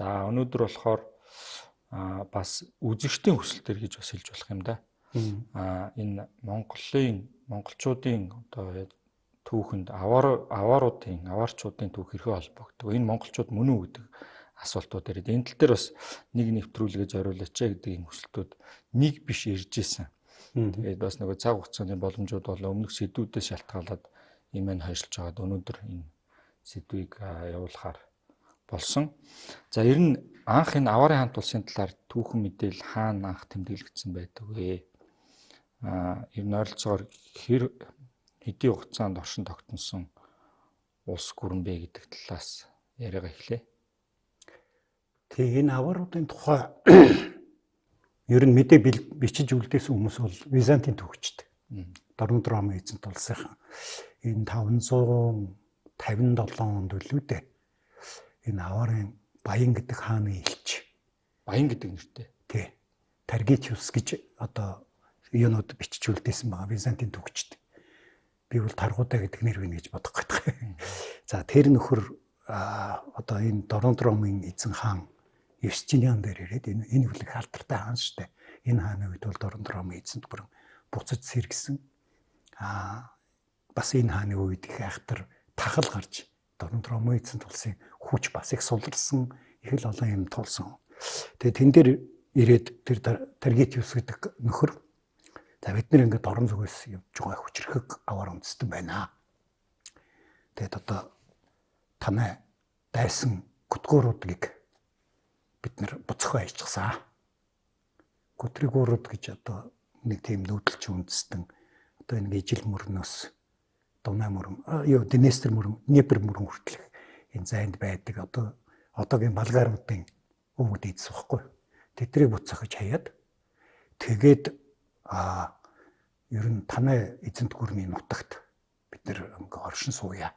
За өнөөдөр болохоор бас үзэгчдийн хүсэлтээр гэж бас хэлж болох юм да. Энэ монголчуудын одоо түүхэнд аваарчуудын түүх хэрхэн холбогддог. Энэ монголчууд мөн үү гэдэг асуултууд ирээд энэ тал дээр бас нэг нэвтрүүлгэж ориулаач гэдэг энэ хүсэлтүүд нэг биш ирж исэн. Тэгээд бас нөгөө цаг хугацааны боломжууд бол өмнөх сэдвүүдээс шалтгаалаад юм энэ хойшлж байгаад өнөөдөр энэ сэдвийг явуулахаар болсон. За ер нь анх энэ аваарын хамт улсын талаар түүхэн мэдээлэл хаана анх тэмдэглэгдсэн байдаг вэ? Ер нь ойролцоогоор хэдийн хугацаанд оршин тогтносон улс гүрэн бэ гэдэг талаас яриагаа эхлэе. Тэг энэ авааруудын тухай ер нь мэдээ бичиж үлдээсэн хүмүүс бол Византийн түүхчд. Дорнод Ромын эзэнт улсынхан энэ 557 онд үлээ дээ. Энэ аваарын Баян гэдэг хааны элч. Баян гэдэг нэртэй. Тий. Таргитиус гэж одоо юунууд бичиж үлдээсэн байгаа Византийн түүхчд. Би бол Таргуудаа гэдэг нэр байна гэж бодох гэдэг. За тэр нөхөр одоо энэ Дорнод Ромын эзэн хаан Юстиниан дээр ирээд энэ хүлэг алдартай хаан штэ. Энэ хааны үед бол Дорнод Ромын эзэнт гүрэн буцаж сэргсэн. Бас энэ хааны үед их айхтар тахал гарч Дорнод Ромын эзэнт улсын хүч бас их суларсан, их л олон юм тулсан. Тэгээ тэн дээр ирээд тэр Таргитиус гэдэг нөхөр за бид нэр ингээд орон зүгээс явж байгаа хүчрхэг аваар үндэстэн байна. Тэгээд одоо танай дайсан гүтгүүрүүдийг бид нэр буцах байжчихсан. Гүтригүүрүүд гэж одоо нэг тийм нүүдэлчин үндэстэн одоо энэ ижил мөрнөөс Дунай мөрөн, Днестр мөрөн, Днепр мөрөн хүртэл энэ зайд байдаг одоогийн Болгарын өвөг дийдс баггүй. Тэдрийг буцах гэж хаяад тэгээд ер нь танай эзэнт гүрний нутагт бид нэр оршин сууя.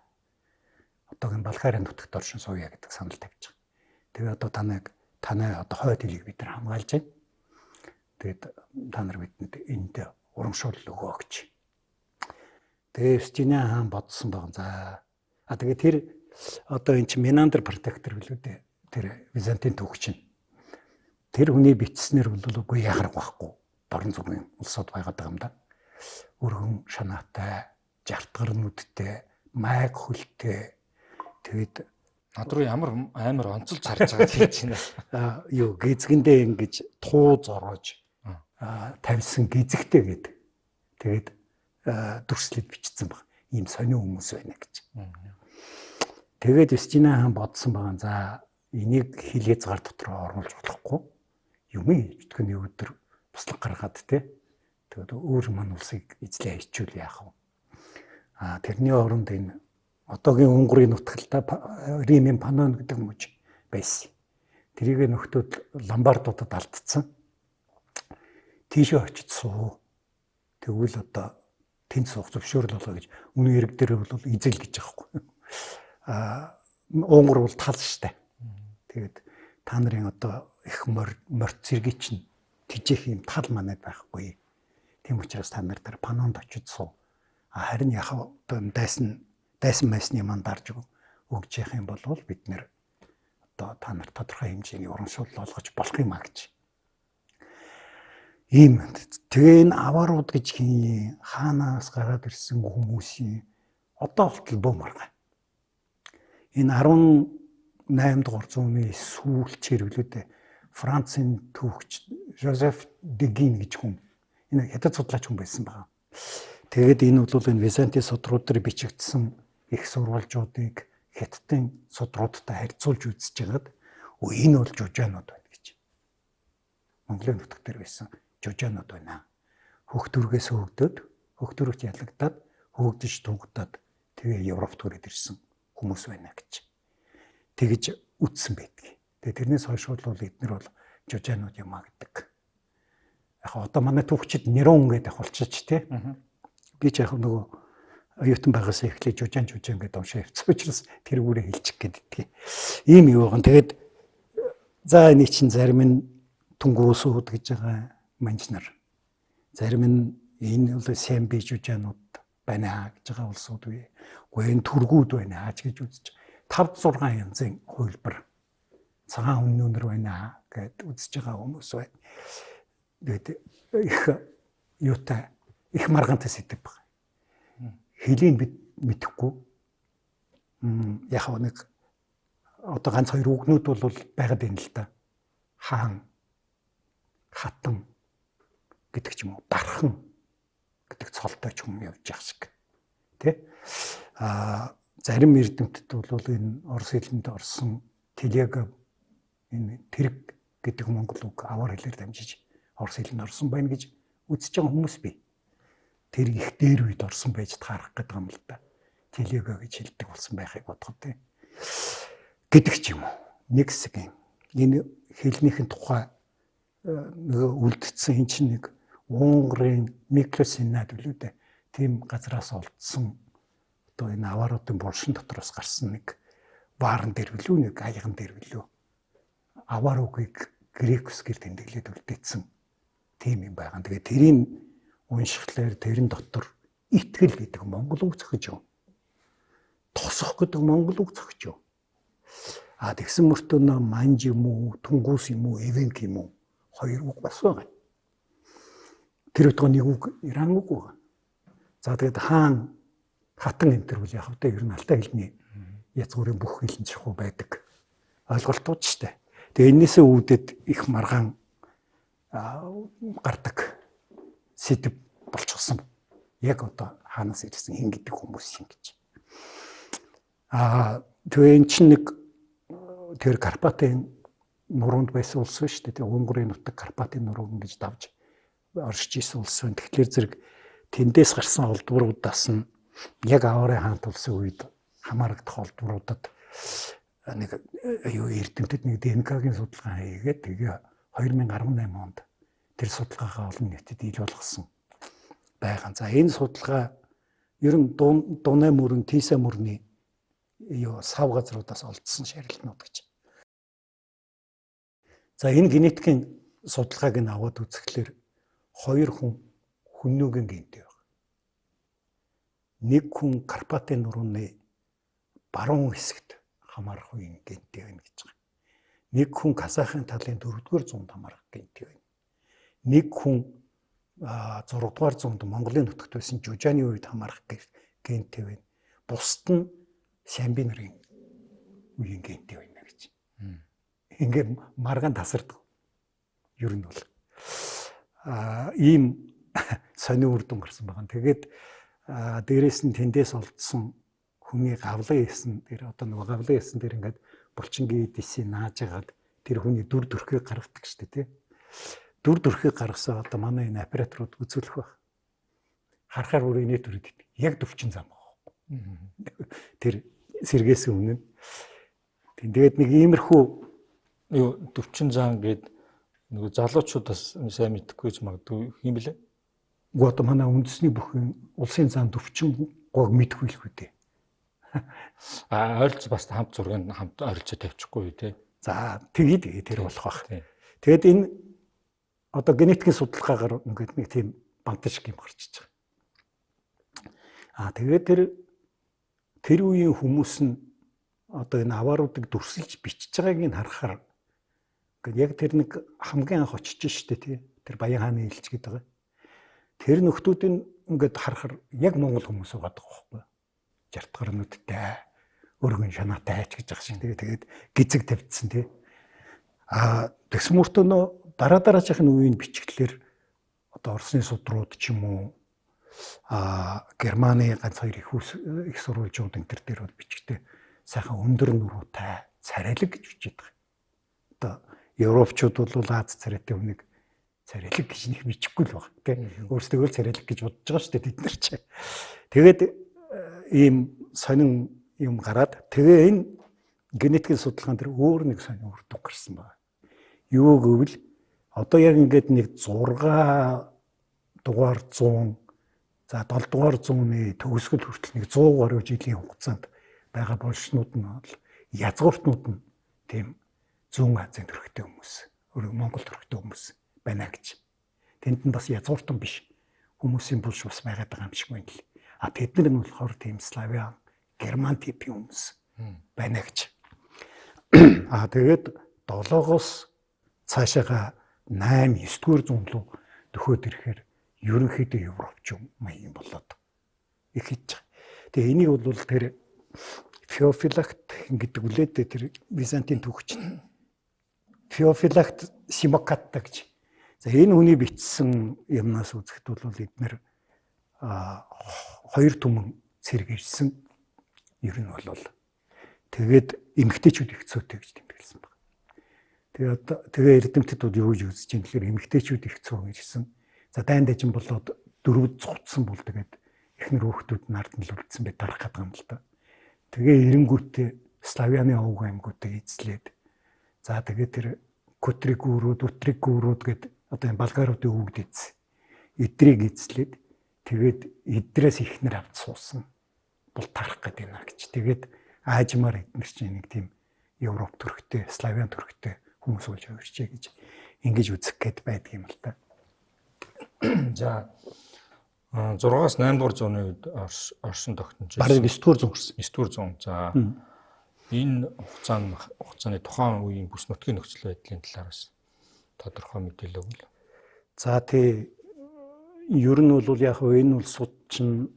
Одоогийн Болгарын нутагт оршин сууя гэдэг санал тавьж байгаа. Тэгээ одоо танай одоо хойд хөлийг бид нар хамгаалж байна. Тэгээд та нар бидэнд энд урамшуул өгөө гэж. Тэгээ Юстиниан хаан бодсон баг. За тэгээ тэр одоо эн чинь Менандр протектор билүү дээ. Тэр Византийн түүхч нь. Тэр хүний бичснээр бол үгүй яхах байхгүй. Дорн зүгийн улсууд байгаад байгаа юм да. Өргөн шанаатай, жартгар нүдтэй, майг хөлтэй. Тэгээд над руу ямар амар онцолж харж байгаа гэж байна. Гизгэндээ ингэж туу зороож тавьсан гизэгтэй гэдэг. Тэгээд дүрслэлд бичсэн баг. Ийм сонио хүмүүс байна гэж. Тэгээд Юстиниан хаан бодсон байгаа. За энийг хил хязгаар дотор оруулж болохгүй. Юм итгэхний өдөр буслаг гаргаад те. Тэгээд өөр мань улсыг эзлээ хичүүл яах вэ? Тэрний оронд энэ одоогийн Унгарын нутагта Римийн Панон гэдэг мужи байсан. Тэрийг нөхдүүд ломбардуудад алдсан. Тийшээ очиж суу. Тэгвэл одоо тэнд суух зөвшөөрөл олоо гэж үнэн хэрэг дээр бол эзэл гэж байгаа байхгүй. Унгар бол тал штэ. Тэгээд та нарын одоо их морд цэргийн чинь тижих юм тал манайд байхгүй. Тийм учраас та нар тэр Панонд очиж суу. Харин яхаа одоо дайсан майсны мандарж өгж явах юм бол бид нэр одоо та нар тодорхой хэмжээний урамшуул олгож болох юм а гэж. Ийм тэгээ энэ аваарууд гэж хаанаас гараад ирсэн хүмүүсийн одоо болтол бөө маргаа. Энэ 18 дугаар зууны сүүлчээр билүү дээ. Францын түүхч Жозеф Дегин гэж хүн энэ хятад судлаач хүн байсан байгаа. Тэгээд энэ бол энэ Византийн судрууд дээр бичигдсэн их сурвалжуудыг хятадын судруудтай харьцуулж үзэж байгаад энэ бол жужаанууд байна гэж. Монголын нутаг дээр байсан жужаанууд байна. Хөх төргөөс хөгдөд, хөх төрөгч ялагдаад, хөгдөж тугдаад тэгээ Европт хүрээд ирсэн хүмүүс байна гэж. Тэгэж үтсэн байдаг. Тэгээ тэрнээс хойш бол эднэр бол жужаанууд юм а гэдэг. Яг одоо манай түүхчид Нерон гэдэг болчихч тий. Би ч яг нөгөө оюутан байгаас эхлээд жужаан гэдэг уншаа явцсан учраас тэр үүрээ хэлчих гэдэг. Ийм юу байгаа. Тэгээд за энэ чинь зарим нь Тунгуусууд гэж байгаа манжнар. Зарим нь энэ бол Семби жужаанууд байна гэж байгаа улсууд бий. Гэхдээ энэ түргүүд байна гэж үзэж 5-6 янзын хувилбар цагаан өмнөнөр байна гэд үзэж байгаа хүмүүс байна. Тэгээд их юутай их маргаантай сэдв байна. Хэлийн бид мэдэхгүй. Яг нэг одоо ганц хоёр үгнүүд бол байгаад байна л да. Хаан, хатан гэдэг ч юм уу, дархан гэдэг цолтой ч юм явж байгаа шиг. Тэ? Зарим эрдэмтэд бол энэ орос хэлэнд орсон телег энэ тэрэг гэдэг монгол үг аваар хэлээр дамжиж орос хэлэнд орсон байна гэж үзэж байгаа хүмүүс бий. Тэр их дээр үед орсон байж таарах гэдэг юм л да. Телег гэж хэлдэг болсон байхыг бодоход тий. Гэдэг ч юм уу. Нэг хэсэг энэ хэлнийхэн тухай нөгөө үлдсэн эн чинь нэг Унгарын микросенат билүү дээ. Тийм газраас олдсон одоо энэ авааруудын булшин дотроос гарсан нэг баарн дээр билүү, нэг аяган дээр билүү. Аваар үгийг грекус гэр тэмдэглээд үлдээсэн тийм юм байгаа. Тэгээ тэрийн уншихлаар тэрэн дотор итгэл гэдэг монгол үг зохиж юу. Тосох гэдэг монгол үг зохиж юу. Тэгсэн мөртөө манж юм уу, тунгуус юм уу, эвенк юм уу хоёр үг бас байгаа. Тэр өдгөө нэг үг иран үг байгаа. За тэгээд хаан хатан энэ төр үл яг хэвдээ ер нь алтай хэлний язгуурын бүх хэлэн чухал байдаг. Ойлголтууд ч штэ. Тэгээ энээсээ үүдээд их маргаан гардаг сэдв болчихсон. Яг одоо хаанаас ирсэн хин гэдэг хүмүүс юм гэж. Тэгээ эн чинь нэг тэр Карпатын нуруунд байсан улс шүү дээ. Унгарын нутаг Карпатын нурууг гэж давж оршиж исэн улс. Тэгэхээр зэрэг тэндээс гарсан олдвруудаас нь яг аварын хаант улсын үед хамаарагдах олдвруудад нэг эрдэмтэд нэг ДНК-гийн судалгаа хийгээд тэгээ 2018 онд тэр судалгаагаа олон нийтэд ил болгосон байгаа. За энэ судалгаа ер нь Дунай мөрөн, Тиса мөрний сав газруудаас олдсон шарилтнууд гэж. За энэ генетикийн судалгааг нь аваад үзэхлээр хоёр хүн хүннүүгийн гентэй байна. Нэг хүн Карпатын нурууны баруун хэсэгт хамаарах үеийн гентэй байна гэж байгаа. Нэг хүн Казахын талын 4-р зуунд хамаарах гентэй байна. Нэг хүн 6-р зуунд Монголын нутагт байсан Жужааны үед хамаарах гентэй байна. Бусд нь Сямби нарын үеийн гентэй байна гэж. Ингээд маргаан тасардаг. Ер нь бол ийм сонио үр дүн гарсан байгаа. Тэгээд дээрээс нь тэндээс олдсон хүний гавлын эсэн дээр одоо нэг гавлын эсэн дээр ингээд булчингийн эдисийг нааж агаад тэр хүний дүр төрхийг гаргадаг шүү дээ, тий. Дүр төрхийг гаргасаа одоо манай энэ операторууд үзүүлэх байх. Харахаар бүр инээ төрөд яг 40 зам байгаа. Тэр сэргээс өмнө. Тэгээд нэг иймэрхүү 40 зам гээд нөгөө залуучуудаас сайн мэдэхгүй ч магадгүй юм блэ. Одоо манай үндэсний бүхэн улсын зам 40 гог мэдхгүй л үү дээ. Ойролцоо бас хамт зургийг хамт ойролцоо тавьчихгүй тий. За тэгээд тэр болох бах. Тэгээд энэ одоо генетикийн судалгаагаар ингээд нэг тийм бантаж юм гарчиж байгаа. Тэгээд тэр үеийн хүмүүс нь одоо энэ авааруудыг дүрсэлж бичиж байгааг нь харахаар ингээд яг тэр нэг хамгийн анх очиж штэ тий. Тэр Баян хааны илч гэдэг байгаа. Тэр нөхдүүдийн ингээд харахаар яг монгол хүмүүс байгаа байхгүй. 60 гаруйнуудтай өргөн шанаатай айч гэж байгаа шиг тэгээд гизэг тавьдсан тий. Тэгс мөртөө дараагийн үеийн бичгэлээр одоо Оросны судрууд ч юм уу Германы ганц хоёр их сурвалжууд энэ төр дээр бол бичгтээ сайхан өндөр нуруутай царайлаг гэж бичиж байгаа. Одоо европчууд бол Аз царайтай хүнийг царайлаг гэж нэг бичихгүй л баг тий. Өөрсдөө л царайлаг гэж бодож байгаа шүү дээ бид нар ч. Тэгээд ийм сонин юм гараад тэгээ энэ генетикийн судалгаан дээр өөр нэг сонин үр дүн гарсан байна. Юу гэвэл одоо яг ингээд нэг 6 дугаар 100 за 7 дугаар 100-ны төгсгөл хүртэл нэг 100 гаруй жилийн хугацаанд байгаа булшнууд нь бол язгууртнууд нь тийм зүүн Азийн төрхтэй хүмүүс, Монгол төрхтэй хүмүүс байна гэж. Тэнд нь бас язгууртан биш хүмүүсийн булш бас байгаад байгаа юм шиг байна л. Тэд нар нь болохоор тийм славян, герман типийн хүмүүс байна гэж. Тэгээд 7-оос цаашаага 8, 9-р зуун руу төхөөд ирэхээр ерөнхийдөө Европч маягийн болоод ихэж байгаа. Тэгээ энийг бол тэр Феофилакт гэдэг үлээдээ тэр Византийн түүхч Феофилакт Симокатта гэж. За энэ хүний бичсэн юмнаас үзэхэд бол эдгээр хоёр түмэн цэрэг ирсэн. Ер нь бол тэгээд эмэгтэйчүүд их цөөтэй гэж тэмдэглэсэн байна. Тэгээ эрдэмтэд бол юу гэж үзэж юм гэхээр эмэгтэйчүүд их цөө ирсэн. За дайн дажин болоод дөрвөд цуцсан бол тэгээд эхнэр хүүхдүүд нард нь л үлдсэн бай дарах гэдэг юм л да. Тэгээ эренгүүтээ Славяны овг аймагуудыг эзлээд за тэгээ тэр Котригүүрүүд, Утригүүрүүд гэдэг одоо энэ Болгаруудын өвгд эзсэн. Эдрийг эзлээд тэгээд эдрээс ихнэр авч суусан. Бол тарах гэдэг юм а гэж. Тэгээд аажмаар эднэр чинь нэг тийм Европ төрхтэй, Славян төрхтэй хүмүүс болж хувирчээ гэж ингэж үзэх гээд байдаг юм л та. За 6-аас 8 дугаар зууны үед Орсын тогтнож бараг 9-р зуун гэсэн. 9-р зуун. За энэ хугацааны тухайн үеийн бүс нутгийн нөхцөл байдлын талаараас тодорхой мэдээлэл өгвөл. За тий ер нь бол яг энэ улсууд чинь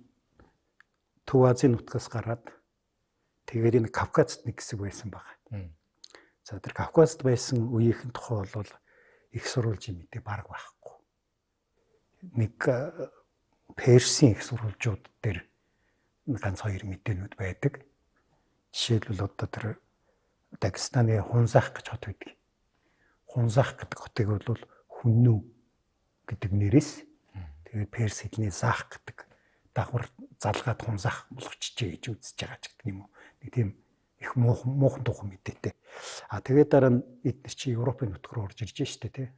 Төв Азийн нутгаас гараад тэгээд энэ Кавказд нэг хэсэг байсан байгаа. За тэр Кавказд байсан үеийнхэн тухай бол их сурвалжийн мэдээ бараг байхгүй. Нэг Персийн их сурвалжууд дээр ганц хоёр мэдээнүүд байдаг. Жишээлбэл одоо тэр Дагестаны Хунзах гэж хот байдаг. Хунзах гэдэг хотыг бол Хүннүү гэдэг нэрээс тэгээд Перс хэлний Зах гэдэг дагвар залгаад Хунзах болгочихжээ гэж үзэж байгаа ч гэдэг юм уу. Нэг тийм их муухан тухайн мэдээтэй. Тэгээд дараа нь эдгээр чи Европын нутг руу орж ирж штэ тий.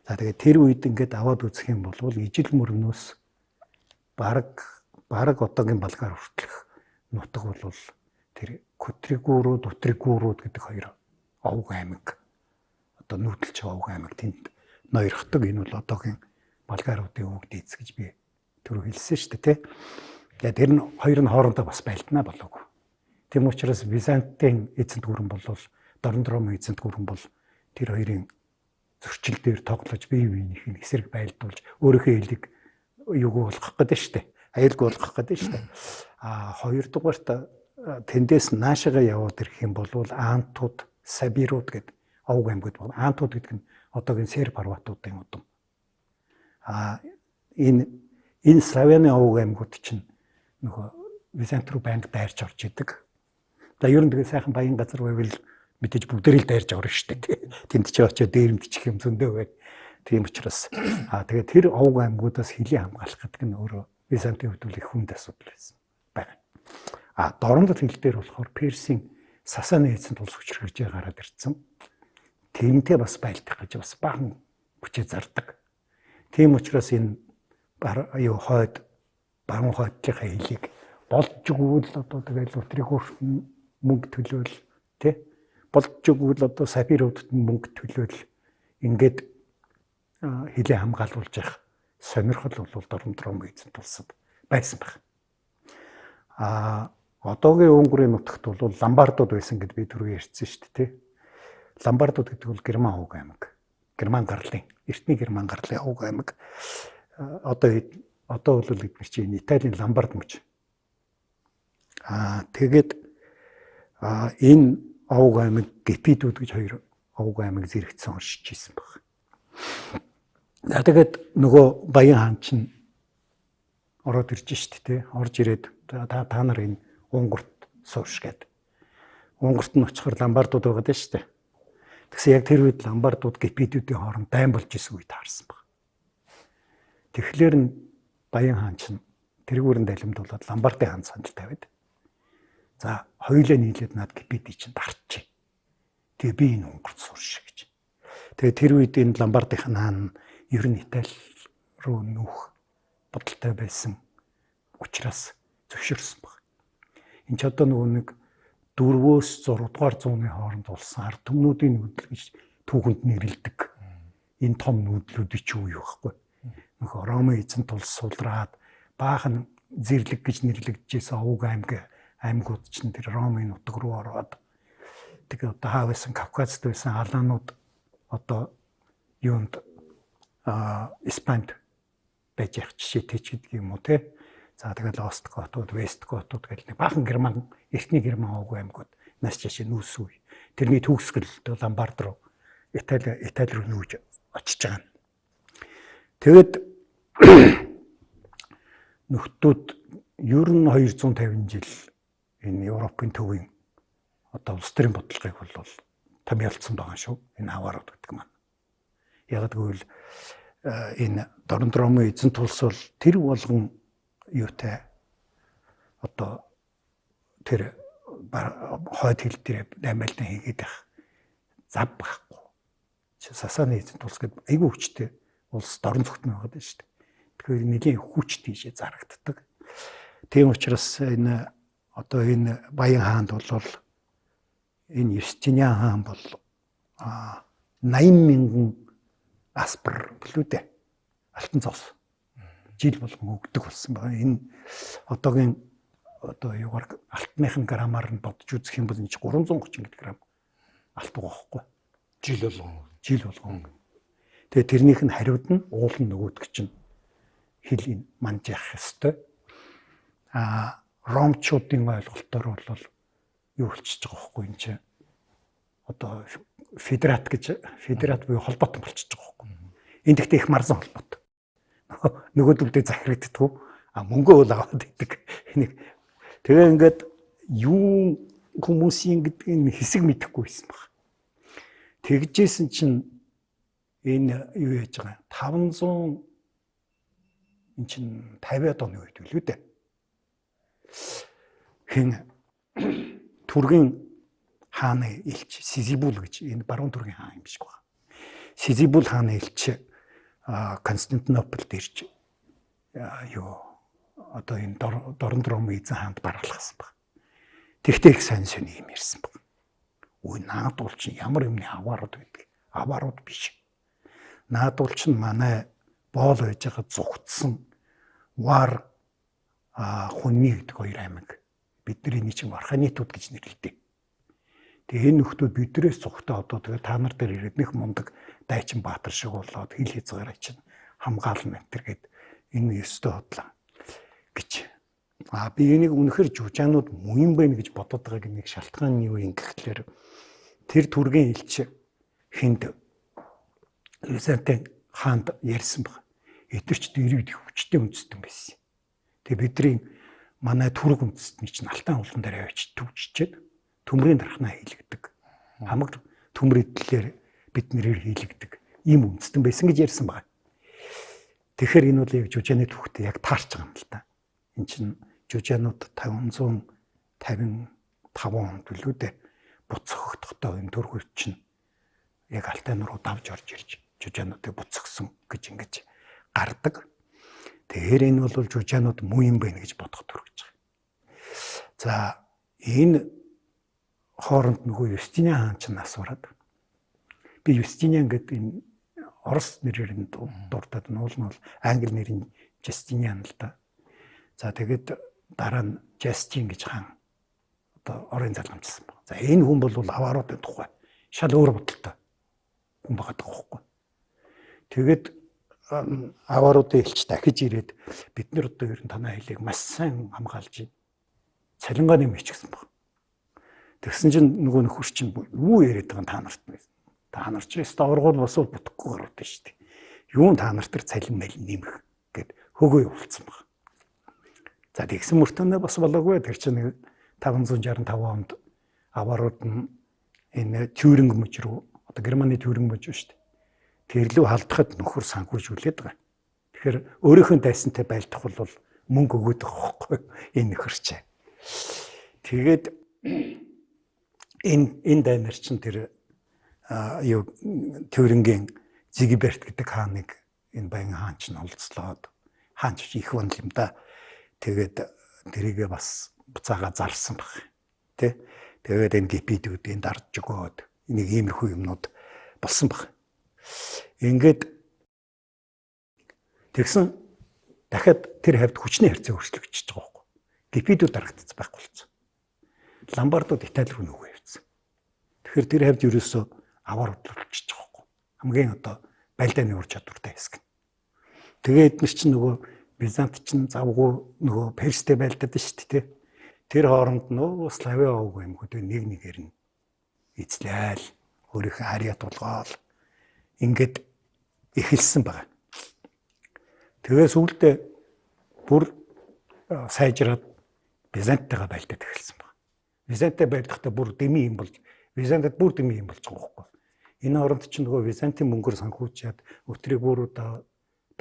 За тэгээд тэр үед ингээд аваад үзэх юм бол ижил мөрнөөс бараг одоогийн Болгар хүртэлх нутаг бол тэр Котригүүрүүд, Утригүүрүүд гэдэг хоёр овг аймаг. Одоо нүүдэлч овг аймаг тэнд ноёрхдог. Энэ бол одоогийн Болгаруудын өвгд эз гэж би түрүү хэлсэн шүү дээ тий. Тэгээд тэр нь хоёр нь хоорондоо бас байлдана болоогүй. Тэм учраас Византийн эзэнт гүрэн бол Дорн Ромын эзэнт гүрэн бол тэр хоёрын зөрчил дээр тоглож бие биенийх нь эсрэг байлдуулж өөрийнхөө хэлийг юуг болгох гэдэг шүү дээ. Аюулгүй болгох гэдэг шүү дээ. Хоёрдугаарт тэндээс наашаага яваад ирэх юм бол Аантууд, Сабирууд гэдэг овг аймагуд байна. Аантууд гэдэг нь одоогийн Серб Хорватуудын удам. Энэ Славяны овг аймагуд чинь нөгөө Визант руу банк дайрч орж идэг. За ер нь тэгээ сайхан баян газар байвал мэдээж бүгдээрээ л дайрж орно шүү дээ. Тэнд ч очиод дээрэмдчих юм зөндөө бай. Тийм учраас тэгээ тэр овг аймагуудаас хилийн хамгаалах гэдэг нь өөрөө Византын хувьд их хүнд асуудал байсан байна. Дорнод хил дээр болохоор Персийн Сасаны эзэнт улс хүчрхэгжээ гараад ирсэн. Тэрнтэй бас байлдах гэж бас бахан хүчээ зардаг. Тийм учраас энэ баруун хойдлынхаа хилийг болж өгвөл одоо тэгэл Утригүүр мөнгө төлөөл тий болж өгвөл одоо Сабируудад мөнгө төлөөл ингээд хилээ хамгаалуулж явах сонирхол бол Дорн Ромын эзэнт улсад байсан баг. Одоогийн Унгарын нутагт бол Ламбардууд байсан гэд би түрүү ярьсан шүү дээ тий. Ламбардууд гэдэг бол Герман овг аймаг. Герман гарлын, эртний Герман гарлын овг аймаг. Одоо бол эдгээр чинь Италийн Ламбард мөч. Тэгээд энэ овг аймаг Гепидүүд гэж хоёр овг аймаг зэрэгцсэн оршиж ирсэн баг. Тэгээд нөгөө Баян хаан чинь ороод ирж штэ тий. Орж ирээд та нар энэ Унгарт суурш гээд. Унгарт нь очихоор Ламбардууд байгаад байна штэ. Тэгсэн яг тэр үед Ламбардууд Гепидүүдийн хооронд дайн болж исэн үед таарсан баг. Тэгэхээр нь Баян хаан чинь тэргүүрэн далимд болоод Ламбардын хаан санал тавиад. За хоёулаа нийлээд над Гепидий чинь дарчээ. Тэгээ би энэ Унгарт суурш гэж. Тэгээ тэр үед энэ Ламбардын хаан ер нь Итали руу нүүх бодолтой байсан учраас зөвшөөрсөн баг. Энд ч одоо нөгөө нэг 4-өөс 6 дугаар зууны хооронд болсон ард түмнүүдийн нүүдэл гэж түүхэнд нэрлэдэг. Энэ том нүүдлүүдийн ч үе байхгүй. Нөгөө Ромын эзэнт улс сулраад баахан зэрлэг гэж нэрлэгдэжсэн овг аймагуд чинь тэр Ромын нутаг руу ороод гэдэг одоо хаа байсан Кавказд байсан алаанууд одоо юунд Испанд байж явах жишээтэй ч гэдэг юм уу те. За тэгэл Остготууд, Вестготууд гэдэг нэг баахан герман, эртний герман овгүй аймагуд нас жишээ нүүсгүй. Тэрний төгсгөлд Ломбард руу Итали руу нүүж очиж байгаа. Тэгэд нөхдүүд ер нь 250 жил энэ Европын төвийн одоо улс төрийн бодлогыг бол томьёолцсон байгаа шүү. Энэ аваарууд гэдэг маань. Яг гэвэл энэ Дорндромын эзэн тулс бол тэр болгон юутай одоо тэр хойд хил дээр наймаалтан хийгээд байх зав байхгүй. Сасаны эзэн тулс гэдэг айгүй хүчтэй улс дорн зөвхөн байгаа даа шүү дээ. Тэгэхээр нэлийн хүч тийшээ зарагддаг. Тийм учраас энэ одоо энэ Баян хаанд бол энэ Юстиниан хаан бол 80,000 аспар билүү дээ. Алтан цус жил болгон өгдөг болсон байна. Энэ одоогийн одоо юугаар алтныхын грамаар нь бодож үзэх юм бол энэ 330 грамм алт байгаа байхгүй. Жил болгон. Тэгээ тэрнийх нь хариуд нь уул нь нөгөөдөг чинь хил энэ манжих ёстой. Ромчуудын ойлголтоор бол юу болчихж байгаа байхгүй энэ чинь одоо федерат буюу холбоотон болчихж байгаа байхгүй. Энд гэхдээ их марзан холбоот. Нөгөөдөлдөө захирагддаг. Мөнгөө бол аваад идэг. Тэгээ ингээд юу хүмүүсийн гэдгийг хэсэг мэдэхгүй байсан баг. Тэгжсэн чинь энэ юу яаж байгаа 500 эн чинь 50-аад оны үед билүү дээ. Хэн Түргийн хааны элч Сизибул гэж энэ баруун Түргийн хаан юм биш байна. Сизибул хааны элч Константинополд ирж юу одоо энэ Дорндромын эзэн хаанд баргалахсан баг. Тэгтээ их сайн юм ярьсан баг. Үй наадуул чинь ямар юмны аваарууд байдаг. Аваарууд биш. Наадуул чинь манай боол байж байгаа зүгтсэн вар хүнний гэдэг хоёр аймаг. Бидний нэг чинь Варханитууд гэж нэрлэдэг. Тэгээ энэ нөхдүүд бидрээс цухтаа одоо тэгээ та нар дээр ирээд нэг мундаг дайчин баатар шиг болоод хил хязгаараа чинь хамгаална гэтэргээд энэ ёстой бодлоо гэж. Би энийг үнэхээр жужаанууд муу юм байна гэж бодоод байгааг нэг шалтгаан нь юу юм гэхлээр тэр түргийн элч хинд Юсертен хаанд ярьсан баг. Эдгэрч дэрэгд хүчтэй үндэстэн байсан. Тэгээ бидний манай түрэг үндэстний чинь алтан улан дээр авчиж төвччээд төмрийн дарахнаа хийлэгдэг. Хамаг төмөр эдлэлээр бид нэрээр хийлэгдэг. Ийм үндэстэн байсан гэж ярьсан баг. Тэгэхээр энэ бол яг жужааны түүхтэй яг таарч байгаа юм л та. Энд чинь жужаанууд 555 онд билүү дээ. Буцхогдохдоо энэ төрхөд чинь яг алтан руу давж орж ирж жужаануудыг буцгсан гэж ингэж гардаг. Тэгэхээр энэ бол жужаанууд муу юм байна гэж бодох төрөж байгаа. За энэ хооронд нөгөө Юстиниан хаан ч асуураад би Юстиниан гэдэг энэ орос нэрээр нь дуртад нь уул нь бол англи нэрийн Justinian л да. За тэгээд дараа нь Justin гэж хаан одоо орын залгамжсан байна. За энэ хүн бол авааруудын тухай шал өөр бодолтой хүн байгаа даахгүй. Тэгээд авааруудын элч дахиж ирээд бид нар одоо ер нь танай хэлийг маш сайн хамгаалж байна. Цалингааны мэж гэсэн баг. Тэгсэн чинь нөгөө нөхөр чинь юу яриад байгаа та нарт нь. Та нар ч өстө ургуул босвол бүтэхгүй гарууд байна шүү дээ. Юун та нар төр цалин мэл нэмэх гэд хөгөө явуулсан баг. За тэгсэн мөртөө бас болоогүй тэр чинь 565 онд аваарууд нь энэ Тюринг мөж рүү одоо Германы Тюринг мөж шүү дээ. Тэрлүү халдахад нөхөр санхүүжүүлээд байгаа. Тэгэхээр өөрийнхөө дайсантай байлдах бол мөнгө өгөөд байгаа байхгүй энэ нөхөрчээ. Тэгээд энэ дайнер чинь тэр юу Тюрингийн Зигиберт гэдэг хааныг энэ баян хаан чинь олцлоод хаан ч их банал юм да. Тэгээд тэрийгээ бас буцаага зарсан баг. Тэ? Тэгээд энэ гипидүүдийн дардж өгөөд энийг иймэрхүү юмнууд болсон баг. Ингээд тэгсэн дахиад тэр хавьд хүчний харьцаа өөрчлөгдөж байгаа байхгүй. Гипидүүд дарагдсан байхгүй болсон. Ломбардууд Итали руу нүгөө явцсан. Тэгэхээр тэр хавьд ерөөсөө аваар хөдлөлтөж байгаа байхгүй. Хамгийн одоо байлдааны ур чадвартай хэсэг. Тэгээд эдгээр чинь нөгөө Визант чинь завгүй нөгөө Перстэй байлдаад шүү дээ. Тэр хооронд нөгөө Славийн овг аймагуд нэг нэгээр нь эзлээл өөрийнхөө харьяа тулгаал ингээд эхэлсэн байна. Тэгээс үүлдээ бүр сайжраад Византтайгаа байлдаад эхэлсэн байна. Византтай байлдахдаа бүр дэмий юм болж Византад бүр дэмий юм болж байгаа байхгүй. Энэ оронд чинь нөгөө Византын мөнгөөр санхүүжээд Өтригүүрүүдээ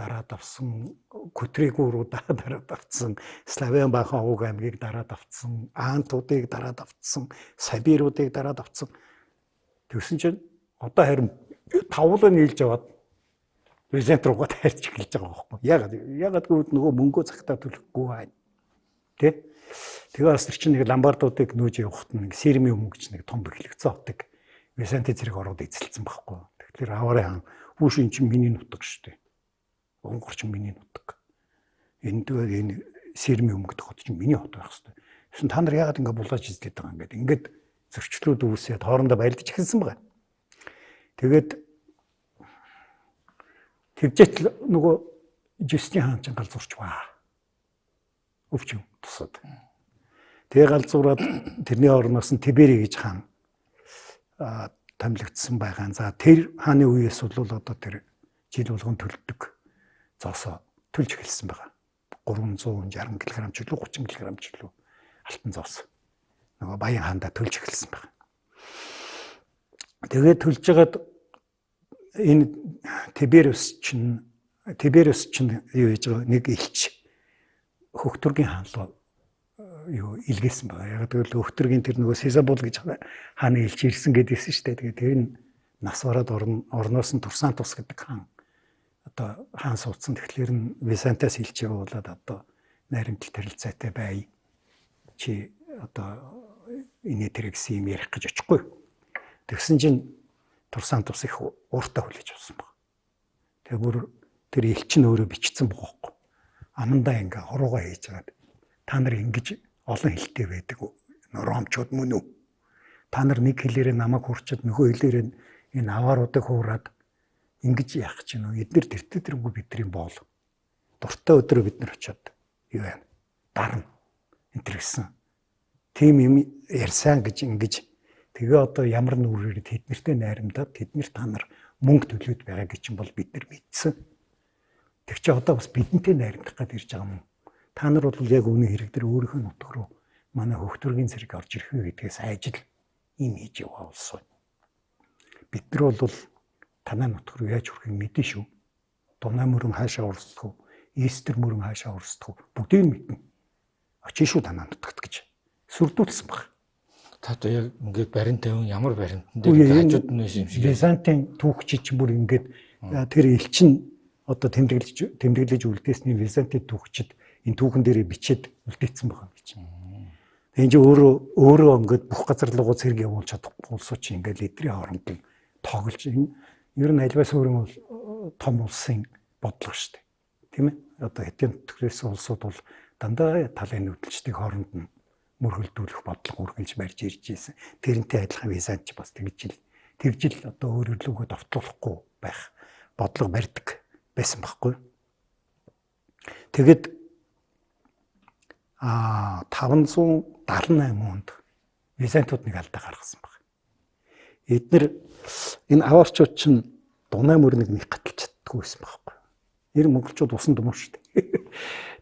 дараад авсан, Көтригүүрүүдээ дараад авсан, Славян баахан овг аймгийг дараад авсан, Аантуудыг дараад авсан, Сабируудыг дараад авсан. Тэгсэн чинь одоо харин тавлаа нийлж аваад Визант руугаа тайлж эхэлж байгаа байхгүй. Ягаад гэвэл нөгөө мөнгөө цагтаа төлөхгүй байна. Тэ? Тэгээ бас чинь нэг ламбардуудыг нөөж явахт нэг Сирмийн өмнө гэж нэг том бэхлэгцэн хотыг Византын зэрэг ороод эзэлсэн байхгүй. Тэгэхээр Аварын хаан "Хүүш эн чинь миний нутаг шүү дээ. Унгар чинь миний нутаг. Энэ Сирмийн өмнө гэдэг хот чинь миний хот байх хэрэгтэй. Тэгсэн та нар ягаад ингэ булааж эзлээд байгаа юм бэ? Ингээд зөрчлүүд үүсээд хоорондоо байлдаж эхэлсэн байна. Тэгээд тэгжээч нөгөө Жюстин хаан чинь галзуурч баа. Өвч юм тусаад. Тэгээ галзуураад тэрний орноос нь Тибери гэж хаан томилогдсон байгаа. За тэр хааны үеэс бол одоо тэр жил болгон төлдөг зоосоо төлж эхэлсэн байгаа. 360 кг ч илүү 30 кг ч илүү алтан зоос. Нөгөө Баян хаандаа төлж эхэлсэн байна. Тэгээд төлж жагаад энэ Тибериус чинь юу гэж байгаа нэг элч Хөхтөргийн хаан руу юу илгээсэн байна. Яг тэгвэл Хөхтөргийн тэр нөгөө Сизабул гэж хааны элч ирсэн гэдээсэн шүү дээ. Тэгээд тэр нь нас бараад орноос нь Турсантус гэдэг хаан одоо хаан суудсан. Тэгэхээр нь Византаас элч явуулаад одоо найрамдал тарилцаатай бай. Чи одоо энэ тэр гэсэн юм ярих гэж очихгүй. Тэгсэн чинь Турсантус их ууртаа хүлээж авсан баг. Тэгээ бүр тэр элч нь өөрөө бичсэн бохоохгүй. Амандаа ингээ хоруугаа хийж байгаа. Та нар ингэж олон хэлтэй байдаг ромчууд мөн үү? Та нар нэг хэлээрээ намайг хурчаад нөгөө хэлээрээ энэ авааруудыг хуураад ингэж яах гэж байна. Эдгээр тэртэргүй бидний боол. Дуртай өдрөө бид нар очиод юу вэ? Дарна. Энтэр гэсэн. Тим юм ярьсан гэж ингэж тэгээ одоо ямар нүрээр тэднэртэй найрамдаад тэднэр та нар мөнгө төлөөд байгаа гэж юм бол бид нар мэдсэн. Тэг чи одоо бас бидэнтэй найрамдах гээд ирж байгаа юм. Та нар бол яг үнэ хэрэг дээр өөрийнхөө нутаг руу манай Хөхтөргийн зэрэг орж ирэх вэ гэдгээс ажил ийм хийж яваа болсон. Бид нар бол танай нутаг руу яаж хүрэхийг мэдэн шүү. Дунай мөрөн хаашаа урсдах вэ? Эстер мөрөн хаашаа урсдах вэ? Бүгдийг мэднэ. Очиж шүү танай нутагт гэж сүрдүүлсэн баг. Та одоо яг ингээд барин тавин ямар баримтан дээр хажууд нь юм шиг. Византын түүхчид бүр ингээд тэр элчин одоо тэмдэглэж үлдээсний Византын түүхчид энэ түүхэн дээрээ бичээд үлдээсэн байгаа юм гэж. Энд чинь өөрөө ингээд бүх газар руу цэрэг явуул чадахгүй улсуу чи ингээд эдрийн хооронд тоглож ер нь альваа суурин бол том улсын бодлого шүү дээ. Тийм ээ. Одоо хэдийн төрөөс улсууд бол дандаа талын нүүдэлчдийн хооронд нь мөргөлдүүлэх бодлого үргэлж барьж ирж ийсэн. Тэрнтэй адилхан Визант ч бас тэгжил одоо өөр өрлөгөө давтуулахгүй байх бодлого барьдаг байсан байхгүй. Тэгэд 578 онд Византууд нэг алдаа гаргасан баг. Эднэр энэ аварчууд чинь Дунай мөрнийг нэг гаталж чаддаггүй байсан байхгүй. Ер нь монголчууд усан думуу шүү дээ.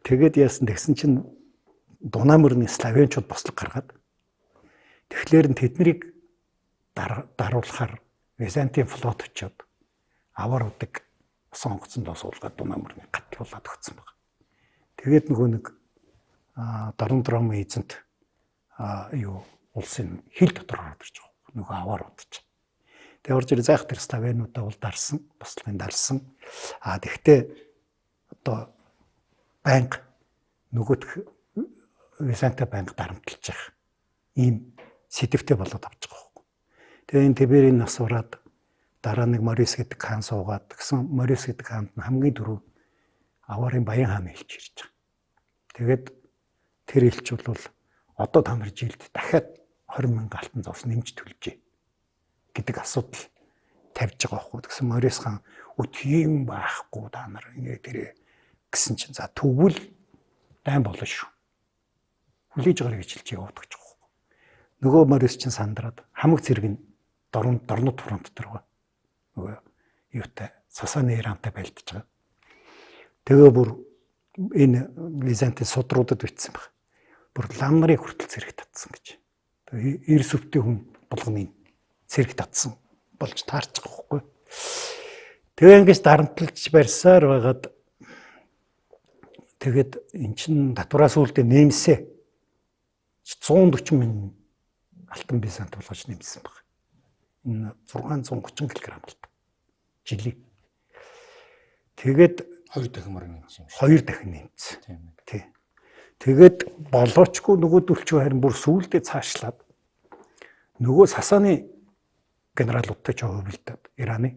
Тэгээд яасан тэгсэн чинь Дунай мөрний славянчууд бослог гаргаад тэгэхээр нь тэднийг даруулахаар Византын флот очоод аваруудыг сонгоцсонд суулгаад Дунай мөрний гатлуулад өгсөн баг. Тэгээд нөгөө нэг Дорн дромын эзэнт юу улсын хил дотор ороод ирж байгаа. Нөгөө аваарууд ч. Тэгээ орж ирээ заах тэр славянуудаа бол дарсан, бослогын дарсан. Тэгтээ одоо банк нөгөөх Византаа банк дарамтлаж байгаа. Ийм сэтвтэй болоод авч байгаа байхгүй. Тэгээ энэ Тиберийн нас ураад дараа нэг Морис гэдэг хаан суугаад гэсэн Морис гэдэг хаанд нь хамгийн түрүү аварын Баян хаан хэлж ирж байгаа. Тэгээд тэр элч бол одоо та нар жилд дахиад 20,000 алтан зоос нэмж төлжээ. гэдэг асуудал тавьж байгаа байхгүй. Тэгсэн Морис хаан тийм байхгүй та нар ингэ тэрэ гэсэн чинь за тэгвэл дайн болно шүү. Хүлээж гараа гэж хэлж яваад гэж байгаа. Нөгөө Морис чинь сандраад хамаг зэрэг нь дорнод фронт дээр байгаа. Нөгөө юутай Сасаны Ирантай байлдаж байгаа. Тэгээ бүр энэ Византийн судруудад бичсэн баг. Бүр лам нарын хүртэл зэрэг татсан гэж. Тэгээ эрс өвтэй хүн болгоны зэрэг татсан болж таарч байгаа байхгүй. Тэгээ ингэж дарамтлж барьсаар байгаад тэгэд эн чин татвараас үлдээ нэмсэ 140 мянган алтан Визант болгож нэмсэн баг. Энэ 630 кг л жилийн. Тэгээд 2 дахин мөр нэмсэн юм шиг. 2 дахин нэмсэн. Тийм ээ. Тий. Тэгээд болоочгүй нөгөөдөлчөө харин бүр сүүлдээ цаашлаад нөгөө Сасаны генералуудтай ч хөвөлдөд Ираны.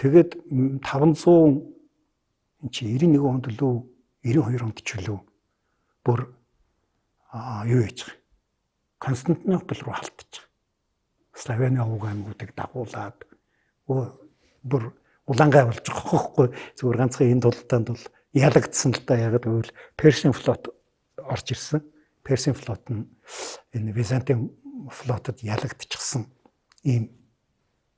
Тэгээд 500 эн чи 91 онд лөө 92 онд ч лөө бүр юу яж байгаа. Константинопол руу халтж байгаа. Славяны овг аймагуудыг дагуулад бүр улаангай болж байгаа хөөхгүй зүгээр ганцхан энэ тултаанд бол ялагдсан л да яг гэвэл Персийн флот орж ирсэн. Персийн флот нь энэ Византийн флотод ялагдчихсан ийм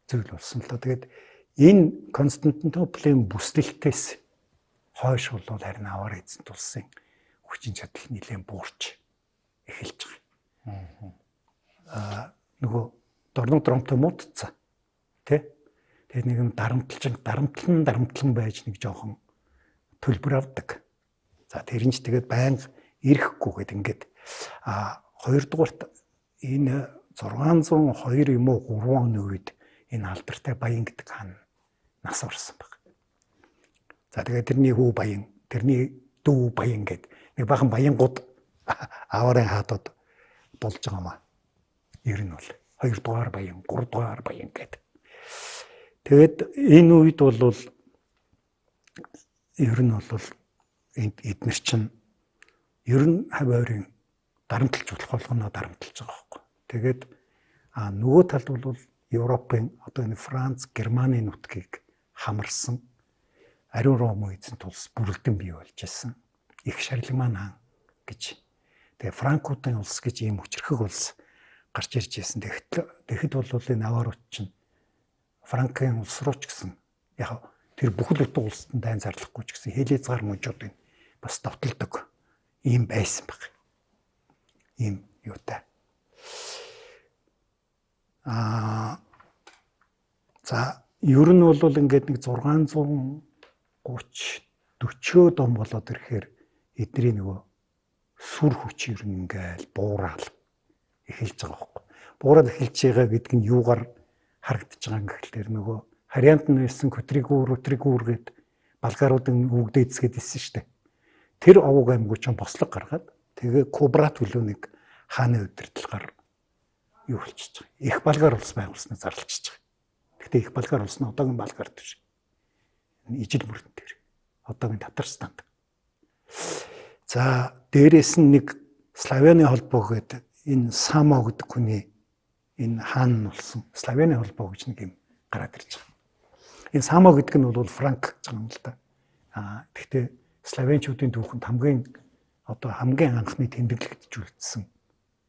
зүйл болсон л да. Тэгээд энэ Константинополийн бүслэлтээс хойш бол харин аваар эзэнт улсын хүчин чадал нэлээд буурч эхэлж байгаа. Нөгөө дорнод ромтой муудцсан тий. Тэгээд нэг юм дарамтлан байж нэг жоохон төлбөр авдаг. За тэр нь ч тэгээд байнга ирэхгүйгээд ингээд хоёрдугаарт энэ 602 юм уу 3 оны үед энэ алдартай Баян гэдэг хаан нас орсон баг. За тэгээд тэрний хүү Баян, тэрний дүү Баян гэдэг нэг бахан Баянгууд аварын хаадууд болж байгаа маа. Ер нь бол 2 дугаар Баян, 3 дугаар Баян гэдэг. Тэгээд энэ үед бол ер нь бол эднэр чинь ер нь хав ойрын дарамтлж болох болгоно дарамтлж байгаа байхгүй. Тэгээд нөгөө талд бол Европын одоо энэ Франц, Германы нутгийг хамарсан ариун Ром эзэнт улс бүрэлдэн бий болж байсан. Их Шарлеман хаан гэж. Тэгээ Франкуудын улс гэж ийм хүчрхэг улс гарч ирж байсан. Тэгэхэд бол энэ аваарууд чинь Франкын улс руу ч гэсэн яг тэр бүхэл утга улсад дайн зарлахгүй ч гэсэн хэлээзгаар мужуудыг бас давталдаг ийм байсан баг. Ийм юутай. За ер нь бол ингээд нэг 630 40 он болоод ирэхээр эдний нөгөө сүр хүч ер нь ингээл буурал эхэлж байгаа байхгүй. Буурал эхэлж байгаа гэдэг нь юугаар харагдаж байгаа гэхэлэр нөгөө Харианд нь байсан Көтригүүр гэд Балгаруудын үгдээ эзэсгээд ирсэн шүү дээ. Тэр овог аймагуд ч бослог гаргаад тэгээ Кубра төлөө нэг хааны удирдлагаар юу болчихж байгаа. Их Болгар улс байгуулсныг зарлчихж байгаа. Гэхдээ их Болгар улс нь одоогийн Болгар биш. Ижил мөрөн дээр. Одоогийн Татарстанд. За дээрээс нь нэг Славяны холбоо гэдэг энэ Само гэдэг хүний энэ хаан нь болсон Славяны холбоо гэж нэг юм гараад ирж байгаа. Энэ Само гэдэг нь бол Франк гэж байгаа юм л да. Гэхдээ Славянчуудын түүхэнд хамгийн анхны тэмдэглэгдэж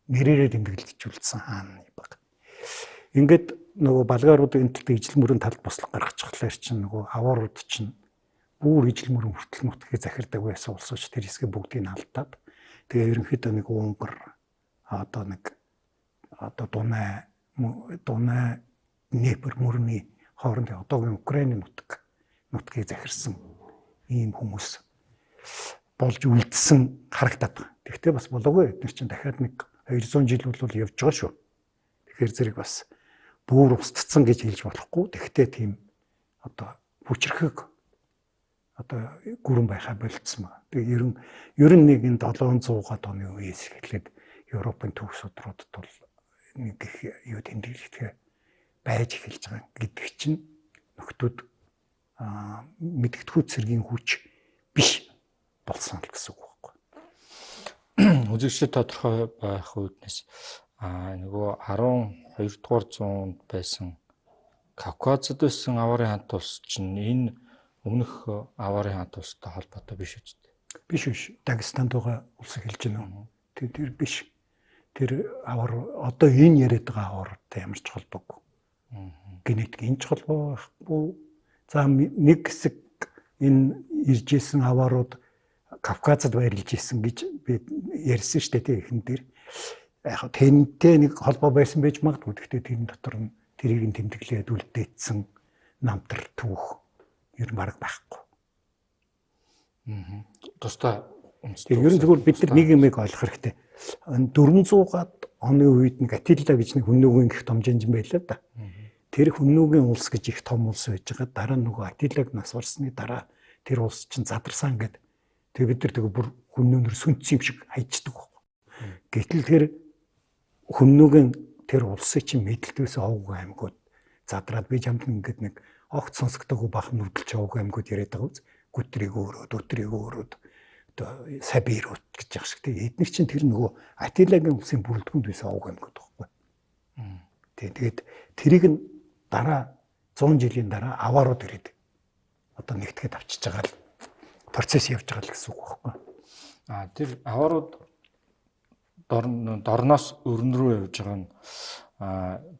нэрээрээ тэмдэглэгдэж хаан баг. Ингээд нөгөө Балгаруудын энэ талд ижил мөрөн талд бослог гаргачихлаар чинь нөгөө аваарууд чинь бүр ижил мөрөн хүртэл нутгийг захирдаг байсан улсууч тэр хэсгээ бүгдийг нь алдаад тэгээ ерөнхийдөө нэг Унгар Дунай Днепр мөрний хоорондын одоогийн Украиний нутгийг захирсан ийм хүмүүс болж үлдсэн харагдаад байна. Тэгвэл бас болоогүй эдгээр чинь дахиад нэг 200 жил бол явж байгаа шүү. Тэгэхээр зэрэг бас бүр устцсан гэж хэлж болохгүй. Тэгвэл тийм хүчрхэг гүрэн байхаа болцсон ба. Тэгээ ер нь нэг энэ 700-аад оны үеэс эхлээд Европын төвс судруудад бол нэг их юу тэмдэглэх байж эхэлж байгаа гэдэг чинь нөхдүүд мэдгэдэггүй цэргийн хүч биш болсон л гэсэн үг байхгүй. Үзэгчдэд тодорхой байх үднэс нөгөө 12 дугаар зуунд байсан Кавказд байсан аварын хаант улс чинь энэ өмнөх аварын хаант улстай холбоотой биш үү? Биш. Дагестанд байгаа улсыг хэлж байна уу? Тэр биш. Тэр авар одоо энэ яриад байгаа авартай ямар ч холбоогүй. Генетик энэ ч холбоо байхгүй. За нэг хэсэг энэ ирж исэн аварууд Кавказд байрлаж исэн гэж би ярьсан шүү дээ эхэн дээр. Яг тэнтэй нэг холбоо байсан байж магадгүй. Гэхдээ тэрний дотор нь тэрийг тэмдэглээд үлдээсэн намтар түүх ер нь бараг байхгүй. Тусдаа тэг ер нь зөвхөн бид нар нэг юмыг ойлгох хэрэгтэй. 400-аад оны үед нэг Атилла гэж нэг хүннүүгийн их том жанжин байлаа да. Тэр хүннүүгийн улс гэж их том улс байж байгаа. Дараа нөгөө Атиллаг нас барсны дараа тэр улс чинь задарсан гэдэг. Тэг бид нар тэгээ бүр хүннүүнөр сүнц юм шиг хайчдаг байхгүй. Гэтэл тэр хүннүүгийн тэр улсыг чинь мэдлдээс овг аймагуд задраад би чамд ингээд нэг огт сонсогдоогүй бах нүдэлж овг аймагуд яриад байгаа үз. Гүтрийг өөрөөд одоо Сабирууд гэж яах шиг тийм эднэг чинь тэр нөгөө Атиллагийн улсын бүрэлдэхүүнд байсан овг аймагуд байхгүй. Тэгээд тэрийг нь дараа 100 жилийн дараа аваарууд ирээд одоо нэгтгэхэд авчиж байгаа л процесс явж байгаа л гэсэн үг байхгүй. Тэр аваарууд дорноос өрн рүү явж байгаа нь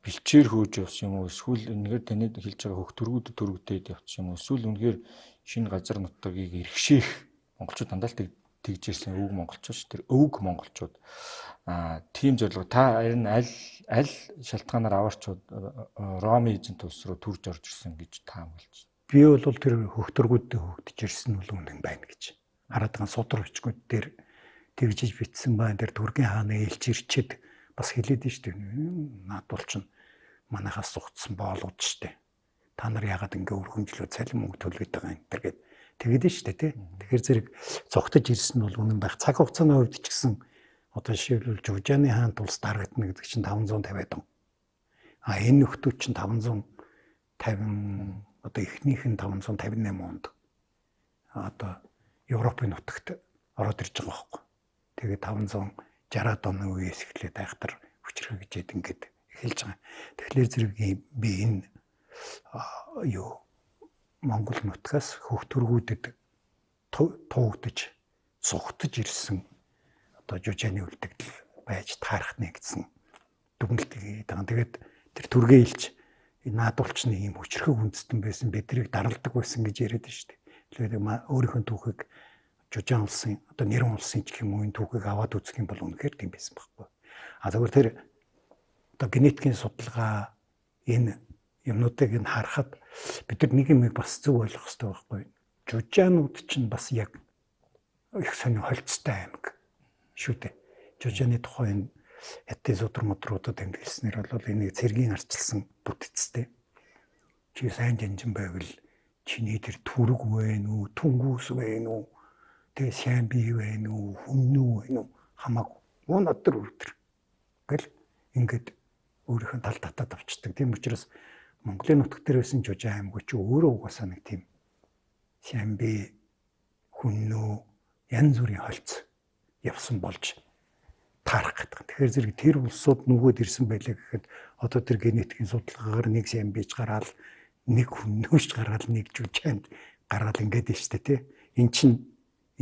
бэлчээр хөөж явсан юм уу? Эсвэл энэгээр таны хэлж байгаа хөх төргөдөд явсан юм уу? Эсвэл үнэхээр шинэ газар нутгийг эрхшээх монголчууд дандаа л тэгж ирсэн өвөг монголчууд шүү. Тэр өвөг монголчууд тийм зорилго та аль шалтгаанаар аваарчууд Роми эзэнт улс руу төрж орж ирсэн гэж таамаглаж. Би бол тэр хөх төргөдөд хөгдөж ирсэн бол үнэн байна гэж. Хараад байгаа судар өчгүүд дээр тэгжиж битсэн байна. Тэр Түргийн хааны элч ирчээд бас хэлээд нь шүү дээ. Наад бол чинь манайхаас сугцсан боолууд шүү дээ. Та нар яагаад ингэ өргөмжлөө цалин мөнгө төлөд байгаа юм тэр гээд тэгээд нь шүү дээ тий. Тэгэхээр зэрэг зогтож ирсэн бол үнэн байх. Цаг хугацааны хувьд ч гэсэн одоо жишээлбэл Жужааны хаант улс дарагдана гэдэг чинь 550-аад он. Энэ нөхдүүд чинь 550 одоо эхнийх нь 558 онд одоо Европын нутагт ороод ирж байгаа байхгүй. Тэгээд 560-аад оны үеэс эхлээд айхтар хүчрхэгжээд ингээд эхэлж байгаа. Тэгэхээр зэрэг би энэ Монгол нутгаас хөх төргүүдэд туугдаж цугтаж ирсэн одоо Жужааны үлдэгдэл байж таарах нэгдсэн дүгнэлтийг даан. Тэгээд тэр түргээ илж наадуулчны ийм хүчрхэг үндэстэн байсан бидрийг даралдаг байсан гэж яриад байна шүү дээ. Тэгэхээр өөрийнхөө түүхийг Жужаан улсын одоо нэрэн улсын ч юм уу энэ түүхийг аваад үзэх юм бол үнэхээр тийм байсан байхгүй. Зөвхөн тэр одоо генетикийн судалгаа энэ юмнуудыг нь харахад бид нар нэг юм бас зөв ойлгох хэрэгтэй байхгүй. Жужаанууд чинь бас яг их сонио холцтой аймаг шүү дээ. Жужааны тухайн хятад судар модруудад тэмдэглэснээр бол энийг цэргийн арчилсан бүтцтэй. Чи сайн жанжин байвал чиний тэр түрэг вэ нү, түнгүүс вэ нү, тэгээ сайн бий вэ нү, хүннүү вэ нү хамаагүй. Өнөдөр өвдөр. Гэл ингээд өөрийнхөө тал татаад авчдаг. Тийм учраас Монголын нутаг дээр байсан Жужаан аймаг чи өөрөө угаасаа нэг тийм сайн бий, хүннүү, янз бүрийн холц явсан болж таарах гэдэг. Тэгэхээр зэрэг тэр улсууд нүгөөд ирсэн байлаа гэхэд одоо тэр генетикийн судалгаагаар нэг сайн бийж гараад нэг хүннөөж гараад нэг Жужаанд гараад ингээд байна шүү дээ тий. Эн чин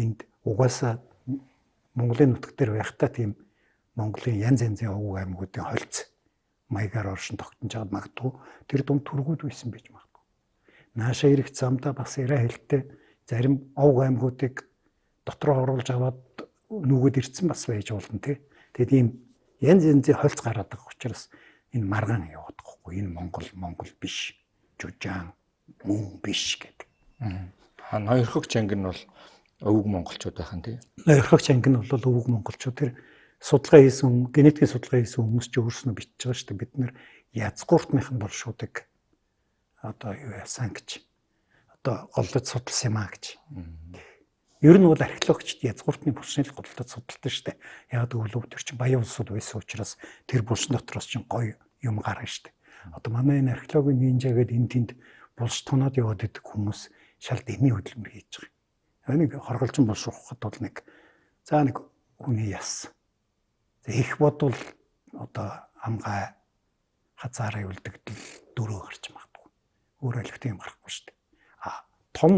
энд угаасаа Монголын нутаг дээр байхдаа тийм Монголын янз янзын овг аймагуудын холц маягаар оршин тогтнож аваад магадгүй тэр дунд түргүүд байсан байж магадгүй. Наашаа ирэх замдаа бас яриа хэлтэй зарим овг аймагуудыг дотроо оруулж аваад нүгөөд ирсэн бас байж болно тий. Тэгээд ийм янз янзын холц гараад байгаа учраас энэ маргаан яваад байхгүй. Энэ Монгол биш. Жужаан мөн биш гэдэг. Ноёрхогч анги нь бол өвөг монголчууд байх нь тий. Ноёрхогч анги нь бол өвөг монголчууд тэр судалгаа хийсэн генетикийн судалгаа хийсэн хүмүүс ч өөрснөө бичиж байгаа шүү дээ. Бид нэр язгууртныхан болшуудыг одоо юу яасан гэж одоо голдож судалсан юм а гэж. Ер нь бол археологчд язгууртны булшныг голдож судалдаг шүү дээ. Яг гэвэл тэр чинь баян улсууд байсан учраас тэр булшин дотроос чинь гоё юм гарна шүү дээ. Одоо манай энэ археологийн нинжа гэдэг энэ тэнд булш тунаад яваад идэг хүмүүс шал дэмий хөдөлмөр хийж байгаа. Нэг хорголжин булш ухахад бол нэг хүний яс. Их бодвол одоо амгай хазаараа үлдэгдэл 4 гарч магадгүй. Өөр айлхт юм гарахгүй шүү дээ. Том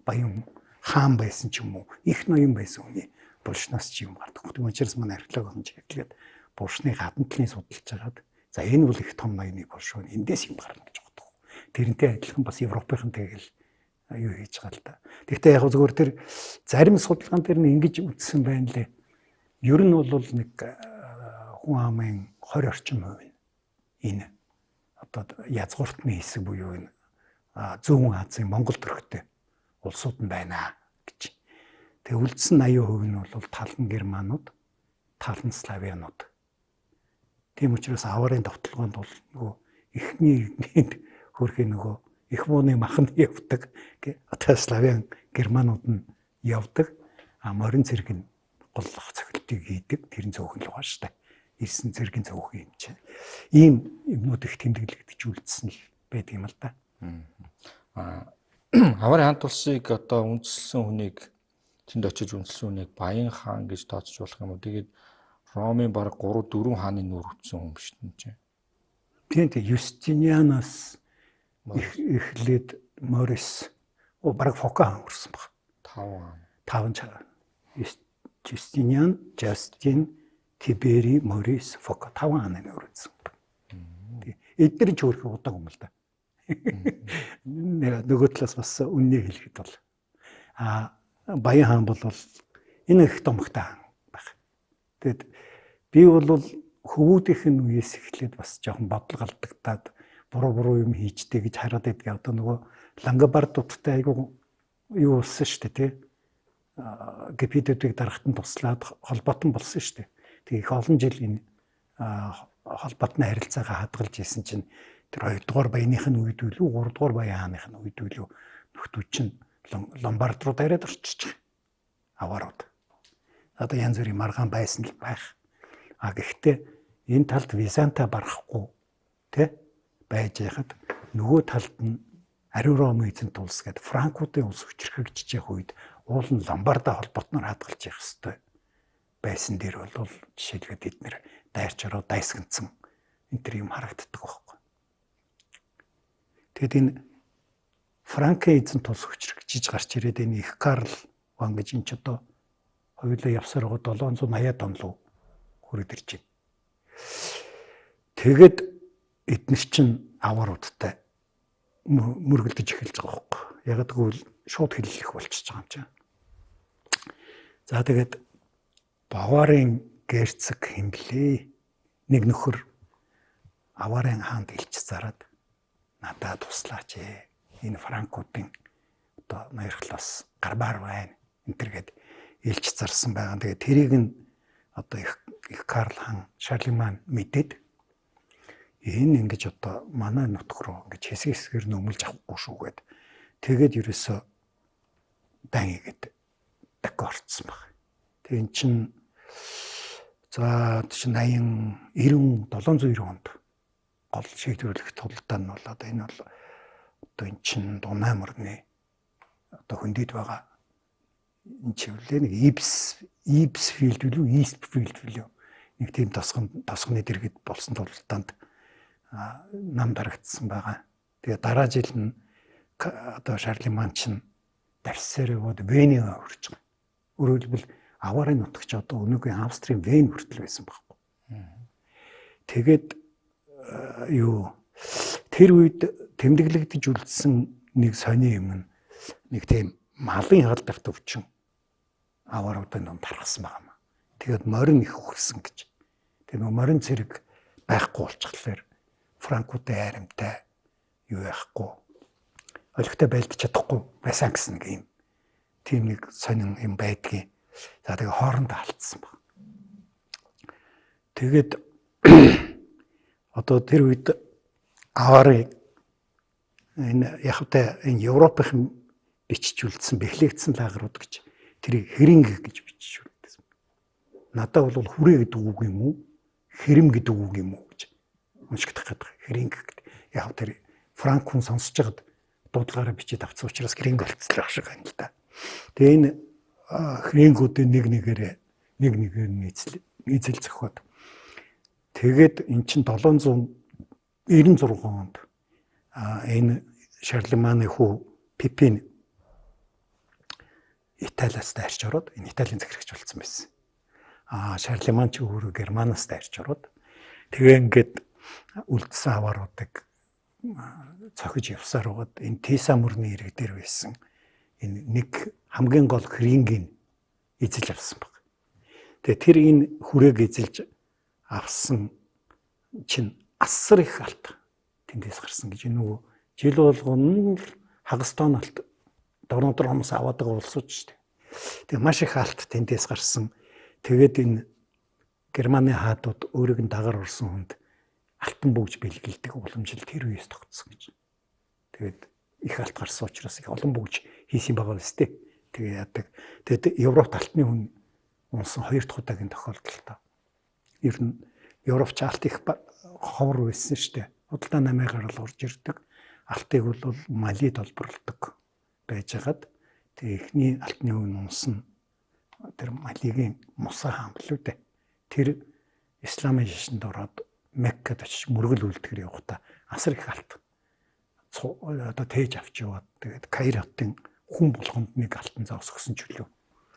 баян хаан байсан ч юм уу, их ноён байсан хүний булшнаас ч юм гардаг. Тийм учраас манай археологийн чиглэлд булшны гадна талын судалж хагаад за энэ бол их том ноёны булш байна. Эндээс юм гарна гэж боддог. Тэрнтэй адилхан бас Европынхантай гэл юу хийж байгаа л да. Гэхдээ яг зөвхөн тэр зарим судалгаан дээр нь ингэж үздсэн байна лээ. Ер нь бол нэг хүн амын 20 орчим хувь энэ одоо язгууртны хэсэг буюу энэ зүүн Азийн Монгол төрхтэй улсууд нь байна гэж. Тэгээ үлдсэн 80% нь бол талан германууд, талан славянууд. Тийм учраас аварын давталгаанд бол нөгөө эхний хөрхийн нөгөө их мууны маханд явдаг. Одоо славян германууд нь явдаг. Морин цэрэг нь голлох цохилтыг хийдэг. Тэр нь цөөхөн л байгаа шүү дээ. Ирсэн цэргийн цөөхөн юм чинь. Ийм юмнууд их тэмдэглэгдэж үлдсэн л байдаг юм л да. Аварын хамт улсыг одоо үндэслэн хүнийг тэнд очиж үндэслэн хүнийг Баян хаан гэж тооцож болох юм уу? Тэгээд Ромын баг 3 4 хааны нүүр өгсөн юм шүү дээ. Тийм Юстинианаас эхлээд Морис баг Фока хаан хүрсэн баг. 5 чаа. Юстиниан, Жастин, Тибери, Морис, Фока 5 хааны нүүр өгсөн. Эдгээр ч өөрхөн удаан юм л да. Нөгөө талаас бас үннийг хэлэхэд бол Баян хаан бол энэ их томхтой хаан баг. Тэгэд би бол хөвүүдийнх нь үеэс эхлээд бас жоохон бодлого алдагдаад буруу юм хийжтэй гэж хараад байдаг. Одоо нөгөө Лангобардуудтай айгу юу болсон шүү дээ тий. Гепидүүдийг дарахтан туслаад холбоотон болсон шүү дээ. Тэгээ их олон жил энэ холбоотны харилцаагаа хадгалж исэн чинь тэр 2 дугаар баяных нь үед үлээ 3 дугаар баян хааных нь үед үлээ нөхдүүд чинь ломбард руу дараад орчих. Аваарууд. Одоо янз бүрийн маргаан байсан л байх. Гэхдээ энэ талд Византа барахгүй тий байж яхад нөгөө талд нь ариун Ром эзэнт улс гэдэг Франкуудын улс хүчрхэгжиж явах үед уул нь ломбарда холбоотноор хадгалж явах хэрэгтэй байсан дээр бол жишээлбэл эднэр дайрчараа дайсгэнцэн энэ төр юм харагддаг байхгүй. Тэгэд энэ Франкын эзэнт улс хүчрхэгжиж гарч ирээд энэ их Карл ван гэж энэ ч одоо хоёулаа явсаар байгаа 780 он руу хүрээд ирж байна. Тэгэд эднэр чинь авааруудтай мөргөлдөж эхэлж байгаа байхгүй. Яг тэгвэл шууд хэллэх болчихж байгаа юм чинь. За тэгээд Баварын герцог хэмлээ нэг нөхөр аварын хаанд илч зараад надад туслаач ээ. Энэ Франкуудын одоо ноёрхлоос гарбаар байна. Энтергээд илч зарсан байгаа. Тэгээд тэрийг нь одоо их Карл хаан Шарлеман мэдээд энэ ингэж одоо манай нутг руу ингэж хэсэг хэсгээр нөмөлж авахгүй шүүгээд тэгээд ерөөсө дан игээд дакорцсон баг. Тэгээ эн чин за 80 790 онд гол шийдвэрлэх тулдаа нь бол одоо энэ бол одоо эн чин Дунай морны одоо хөндөд байгаа энэ чивлээ нэг Ипсфилд билүү Истфилд билүү нэг тийм тосгоны дэргэд болсон тулдаанд нам дарагдсан байгаа. Тэгээ дараа жил нь одоо Шарлеман чинь давсаар яваад Вениг хүрч байгаа. Өөрөөр хэлбэл аварын нутагч одоо өнөөгийн Австрийн Вен хүртэл байсан байхгүй. Тэгээд тэр үед тэмдэглэгдэж үлдсэн нэг сони юм нэг тийм малын халдарт өвчин авааруудын донд тархсан байгаа юм. Тэгээд морин их өгсөн гэж. Тэгээд морин цэрэг байхгүй болчихлоор Франкуудын айрамтай юу яахгүй олигтой байлдаж чадахгүй байсан гэсэн нэг юм. Тийм нэг сонин юм байдгийг. За тэгээ хоорондоо алдсан баг. Тэгээд одоо тэр үед аваарыг энэ яхавтай энэ Европын биччихүүлсэн бэхлэгдсэн лагерууд гэж тэрийг хэринг гэж биччихүүлсэн. Надад бол хүрээ гэдэг үг юм уу? Хэрэм гэдэг үг юм уу гэж уншигдах гэдэг. Хэринг гэдэг. Яг тэр Франк хүн сонсож байгаад дуудлагаараа бичиж авсан учраас хэринг болцлоо шиг байна л да. Тэгээ энэ хэрингүүдийн нэг нэгээр нийцэл зохиод Тэгээд эн чинь 796 онд энэ Шарлеманы хүү Пипин Италиас дайрч ороод энэ Италийн захирагч болсон байсан. Шарлеман ч өөрөө Германаас дайрч ороод тэгээ ингээд үлдсэн авааруудыг цохиж явсаар байгаад энэ Тиса мөрний ирэг дээр байсан энэ нэг хамгийн гол хрингийн эзэлж авсан баг. Тэгээ тэр энэ хүрээг эзэлж авсан чинь асар их алт тэндээс гарсан гэж нөгөө жил болгоно хагас тоонолт дөрөв хүмүүс аваад байгаа улсууд шүү дээ. Тэгээ маш их алт тэндээс гарсан. Тэгээд энэ Германы хаадууд өөрийг нь дагаар орсон хүнд алтан бөгж бэлгэлдэг уламжил тэр үеэс тогтсон гэж. Тэгээд их алт гарсан учраас их олон бөгж хийсэн байгаа биз дээ. Тэгээ яадаг. Тэгээд Европт алтны хүн унсан 2 дахь удаагийн тохиолдол та. Ер нь Европч алт их ховор байсан шүү дээ. Худалдаа намайгаар л орж ирдэг. Алтыг бол Малид олборлдог байжгаад тэгээ эхний алтны хүн унсан тэр Малигийн Муса хаан билүү дээ. Тэр исламын шашинд ороод Меккад очиж мөргөл үлдэхэр явахдаа асар их алт одоо тээж авч яваад тэгээд Каир хотын хүн болгонд нэг алтан зоос өгсөн ч үлээ.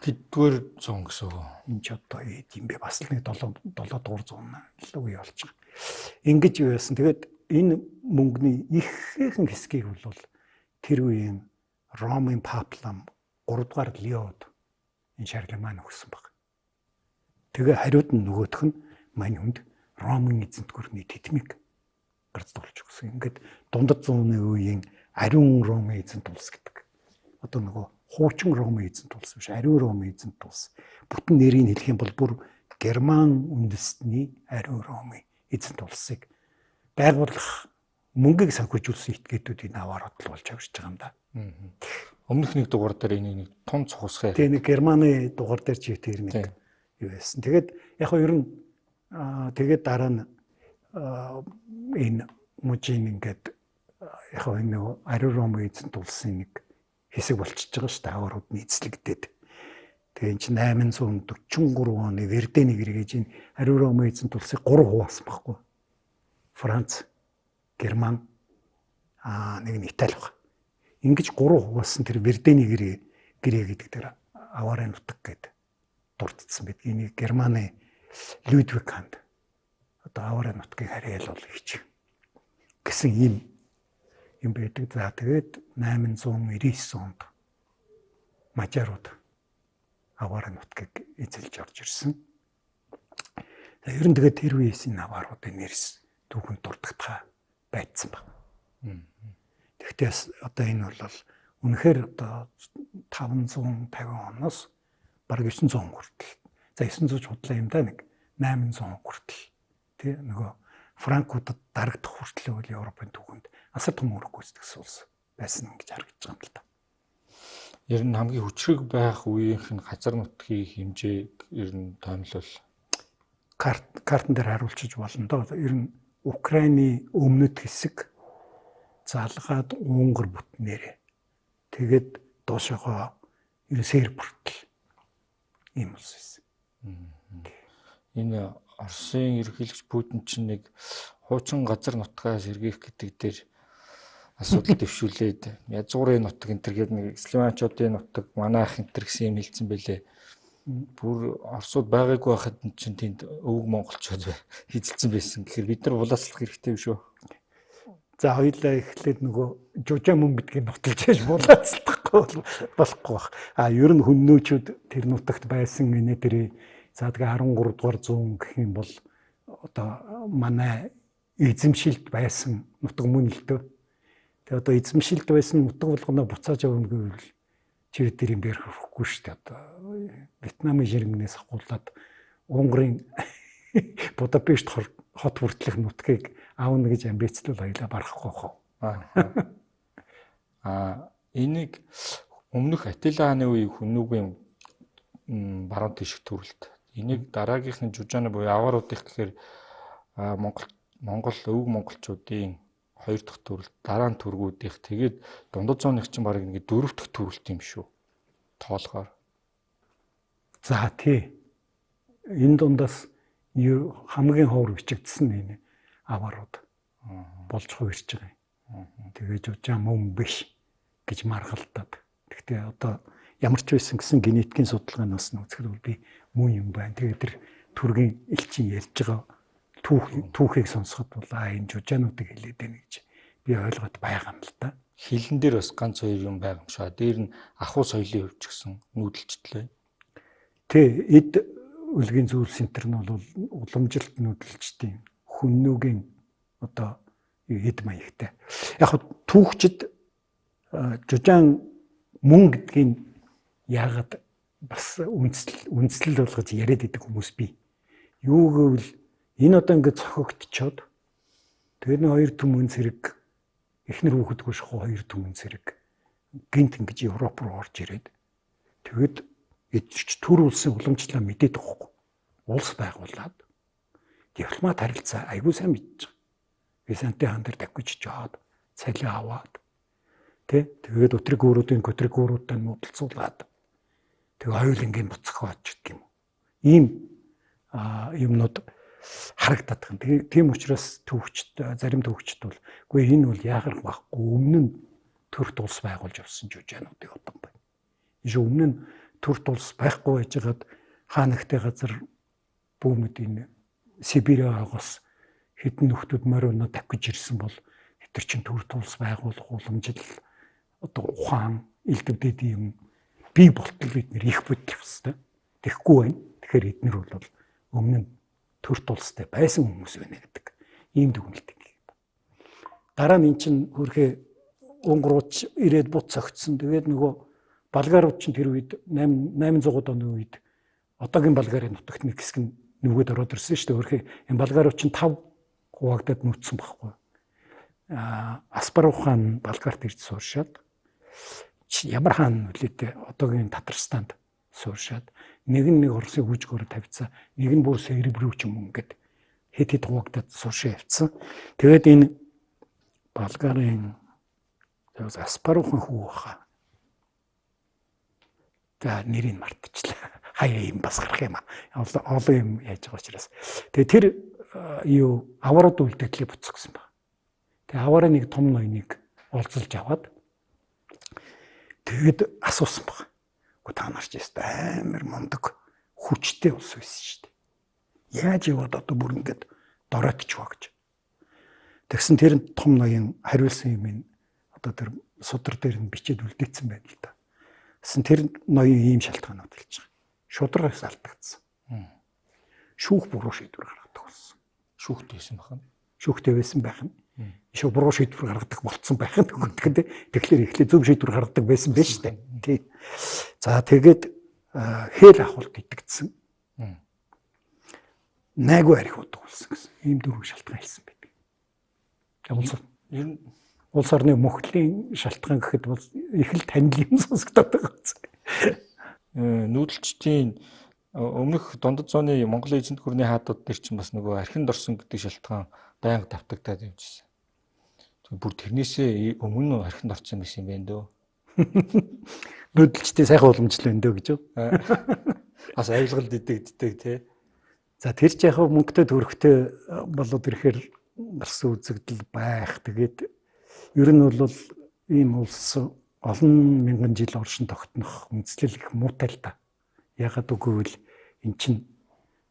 Тэдгээр зон гэсэн үг. Энд ч одоо юм бэ бас нэг 7 дугаар зуун л үе болж байгаа. Ингэж юу яасан. Тэгээд энэ мөнгөний ихэнх хэсгийг бол тэр үеийн Ромын паплам 3 дугаар Леод энэ Шарлеман өгсөн баг. Тэгээ хариуд нь нөгөөх нь мань хүнд Ромын эзэнт гүрний тэдмийг гарцуулж өгсөн. Ингээд дундад зууны үеийн ариун Ромын эзэнт улс гэдэг. Одоо нөгөө хуучин Ромын эзэнт улс биш, ариун Ромын эзэнт улс. Бүтэн нэрийг хэлэх юм бол бүр Герман үндэстний ариун Ромын эзэнт улсыг байгуулах мөнгийг санхүүжүүлсэн этгээдүүдийн аваар бодол болж авчиж байгаа юм да. Өмнөх нэг дугаар дээр энийг нэг тун цухсгай. Тэгээ нэг Германы дугаар дээр чи тэр нэг юу байсан. Тэгээд яг хоо ер нь тэгээд дараа нь энэ мужийн ингээд яг хоо энэ ариун Ромын эзэнт улсын нэг хэсэг болчихж байгаа шүү дээ. Аваарууд нь эзлэгдээд. Тэгээ эн чинь 843 оны Вердений гэргэж энэ ариун Ромын эзэнт улсыг 3 хуваасан байхгүй. Франц, Герман, нэг нь Итали баг. Ингэж 3 хуваасан тэр Вердений гэрээ гэдэг тэр аваарын нутаг гэдэг дурдсан байд. Энийг Германы Людвиг ханд одоо аваарын нутгийг харьяалал хийчих гэсэн юм байдаг. За тэгээд 899 онд мажарууд аваарын нутгийг эзэлж орж ирсэн. Ер нь тэгээд тэр үеэс энэ авааруудын нэрс түүхэнд дурддагтаа байцсан баг. Тэгтээс одоо энэ бол үнэхээр одоо 550 оноос бараг 900 хүртэл. За 900 ч худлаа юм да нэг 800 хүртэл. Тэ нөгөө Франкуудад дарагдах хүртэл бол Европын түүхэнд асар том үүрэг гүйцэтгэсэн улс байсан гэж харагдаж байгаа юм л да. Ер нь хамгийн хүчрэг байх үеийнх нь газар нутгийн хэмжээг ер нь тоомлол картн дээр харуулчих болно доо. Ер нь Украины өмнөд хэсэг залгаад Унгар бүтнээрээ тэгээд доошогоо Серб хүртэл ийм улс байсан. Энэ Оросын ерөнхийлөгч Путин чинь нэг хуучин газар нутгаас сэргийлэх гэдэг дээр асуудал дэвшүүлээд язгуурын нутаг энэ төр гэдэг нэг исламчуудын нутаг манайх энэ төр гэсэн юм хэлсэн байлээ. Бүр Оросууд байгаагүй байхад чинь тэнд өвөг монголчууд хийцэлсэн байсан. Тэгэхээр бид нар улааслах хэрэгтэй юм шүү. За хоёулаа эхлээд нөгөө жужаа мөн гэдгийг нуталж яаж булаацлахгүй болохгүй баг. Ер нь хүннүүчүүд тэр нутагт байсан гинэ тэр за тэгээ 13 дугаар зуун гэх юм бол одоо манай эзэмшилд байсан нутаг мөн л дөө. Тэгээ одоо эзэмшилд байсан нутаг болгоно буцааж явна гэвэл чи тэр юм дээр хөрөхгүй шүү дээ. Одоо Вьетнамын жирэмнээс ахуулаад Унгарын Будапешт хот хүртэлх нутгийг аавна гэж амбицлал хоёлаа барахгүй хаа. Энийг өмнөх Атила хааны үеийн хүннүүгийн баруун тишг төрөлт. Энийг дараагийнхын жужааны буюу авааруудын гэхээр Монгол өвөг монголчуудын 2 дахь төрөлт, дараа нь төргүүдийнх. Тэгээд дундад зууных чинь бараг ингэ 4 дахь төрөлт юм шүү. Тоолгоор. За тий. Энэ дундаас хамгийн ховор бичигдсэн энэ аварууд болж хувирч байгаа юм. Тэгээ жужаа мөн биш гэж маргалтаад. Гэхдээ одоо ямар ч байсан гэсэн генетикийн судалгаанаас нь үзэхэд бол би мөн юм байна. Тэгээд тэр түргийн элчин ярьж байгаа түүхийг сонсоход бол энэ жужаануудыг хэлээд байна гэж би ойлгоод байгаа юм л да. Хилэн дээр бас ганц хоёр юм байгаа юм шиг. Дээр нь ахуй соёлын хувьч гэсэн нүүдэлчлээ. Тэ эд үлгийн зүйл сентер нь бол уламжилт нүүдэлчдийн хүннүүгийн одоо эд маягтай. Яг түүхчид жужаан мөн гэдгийг яагаад бас үндэслэл болгож яриад идэг хүмүүс бий. Юу гэвэл энэ одоо ингээд цохигдчиход тэгээд нэг хоёр түмэн зэрэг эхнэр хүүхэдгүй шахуу хоёр түмэн зэрэг гинт ингэж Европ руу орж ирээд тэгээд эдч төр улсын уламжлалаа мэдээд байгаа хгүй. Улс байгуулад дипломат харилцаа айгүй сайн мэдж байгаа. Византын хаан дээр давхиж жоод цалин аваад тэгээд өтригүүрүүдийн көтригүүрүүдтэй нүүдэлцүүлээд тэгээд хоёулангийн буцах очдөг юм. Ийм юмнууд харагдаад байгаа. Тийм учраас зарим түүхчид бол үгүй энэ бол яагарах байхгүй өмнө нь төрт улс байгуулж явсан жужаануудыг удан байна. Энэ өмнө нь төрт улс байхгүй байжгаад хаанагтай газар бүүмэд энэ Сибириагоос хэдэн нөхдүүд морино давхиж ирсэн бол тэр чин төрт улс байгуулах уламжлал одоо ухаан элдвэдэд юм бий болтол бид нэр их бодох хэвээр тэгэхгүй байна. Тэгэхээр эднэр бол өмнө нь төрт улстай байсан хүмүүс байна гэдэг ийм дүгнэлт юм. Дараа нь эн чин хөрхөө унгууч ирээд бут цогцсон. Тэгээд нөгөө Болгарууд чинь тэр үед 800-аад оны үед одоогийн Болгарын нутагт нэг хэсэг нь нүгөөд ороод ирсэн шүү дээ. Хөрхөө энэ Болгарууд чинь 5 хуваагдаад нүцсэн байхгүй. Аспарух хаан Болгарт ирж сууршаад ямар хаан үлээдээ одоогийн Татарстанд сууршаад нэг Оросын хүчгээр тавьцсан, нэг нь бүр Серб рүү ч юм ингээд хэд хуваагдаад сууршаа явцсан. Тэгээд энэ Болгарын Аспарухын хүү хаа. За нэрийг мартчихлаа. Хаяа юм бас гарах юм аа. Олон юм яаж байгаа учраас. Тэгээ тэр аварууд үлдээдлээ буцсан ба. Тэгээ аваараа нэг том ноёныг олзолж аваад тэгэд асуусан баг. Гэхдээ та нар ч ястай амар мундаг хүчтэй ус байсан шүү дээ. Яаж яваад одоо бүр ингээд дороотчихваа гэж. Тэгсэн тэр том ноён хариулсан юм ин одоо тэр судар дээр нь бичээд үлдээсэн байна л да. Тэгсэн тэр ноён ийм шалтгаанууд хэлж байгаа. Шударгаас алдагдсан. Шүүх буруу шийдвэр гаргадаг болсон. Шүүхтэй байсан байх нь. Шүүхтэй байсан байх нь. Ишүү буруу шийдвэр гаргадаг болцсон байх нь гэхдээ тэгэхээр эхлээ зөв шийдвэр гаргадаг байсан байж тээ. Тий. За тэгээд хэл ахуулт итгэдсэн. Найгуу арих удаг болсон гэсэн. Ийм дөрвөн шалтгаан хэлсэн байдаг. Улс орны мөхлийн шалтгаан гэхэд бол их л танил юм сонсогдоод байгаа. Нүүдэлчдийн өмнөх дундад зууны Монголын эзэнт гүрний хаадууд дээр чинь бас нөгөө архинд орсон гэдэг шалтгаан байнга давтагдаад явжсэн. Бүр тэрнээсээ өмнө архинд орсон байсан юм байна дөө. Нүүдэлчдийн сайхан уламжлал байна дөө гэж юу? Бас авилгалд идэгддэг тий. За тэр ч яг мөнгөтэй төрхтэй болоод ирэхээр гарсан үзэгдэл байх. Тэгээд ер нь бол ийм улс олон мянган жил оршин тогтнох үндэслэл их муутай л да. Ягаад үгүй л эн чин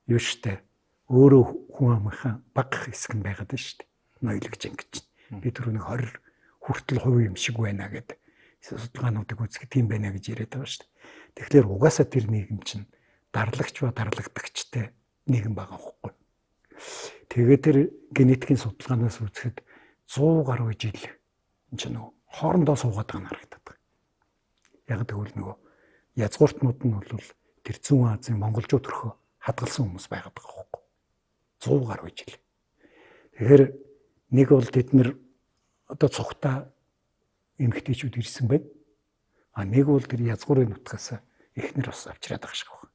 юу штэ өөрөө хүн амынхаа бага хэсэг нь байгаад байна штэ. Ноёлогч ингэж. Би түрүүний 20 хүртэл хувь юм шиг байна гэдэг судалгаануудыг үзэхэд тийм байна гэж яриад байгаа штэ. Тэгэхээр угаасаа тэр нийгэм чинь дарлагч ба дарлагдагчтай нийгэм байгаа байхгүй. Тэгээд тэр генетикийн судалгаанаас үзэхэд 100 гаруй жил энэ чинь хоорондоо суугаад байгаа нь харагдаад байна. Яг тэгвэл нөгөө язгууртнууд нь бол тэр зүүн Азийн монголчууд төрхөө хадгалсан хүмүүс байгаад байгаа байхгүй. 100 гаруй жил. Тэгэхээр нэг бол тэд нэр одоо цухтаа эмэгтэйчүүд ирсэн байна. А нэг бол тэр язгуурын нутгаас эхнэр бас авчираад байгаа шиг байна.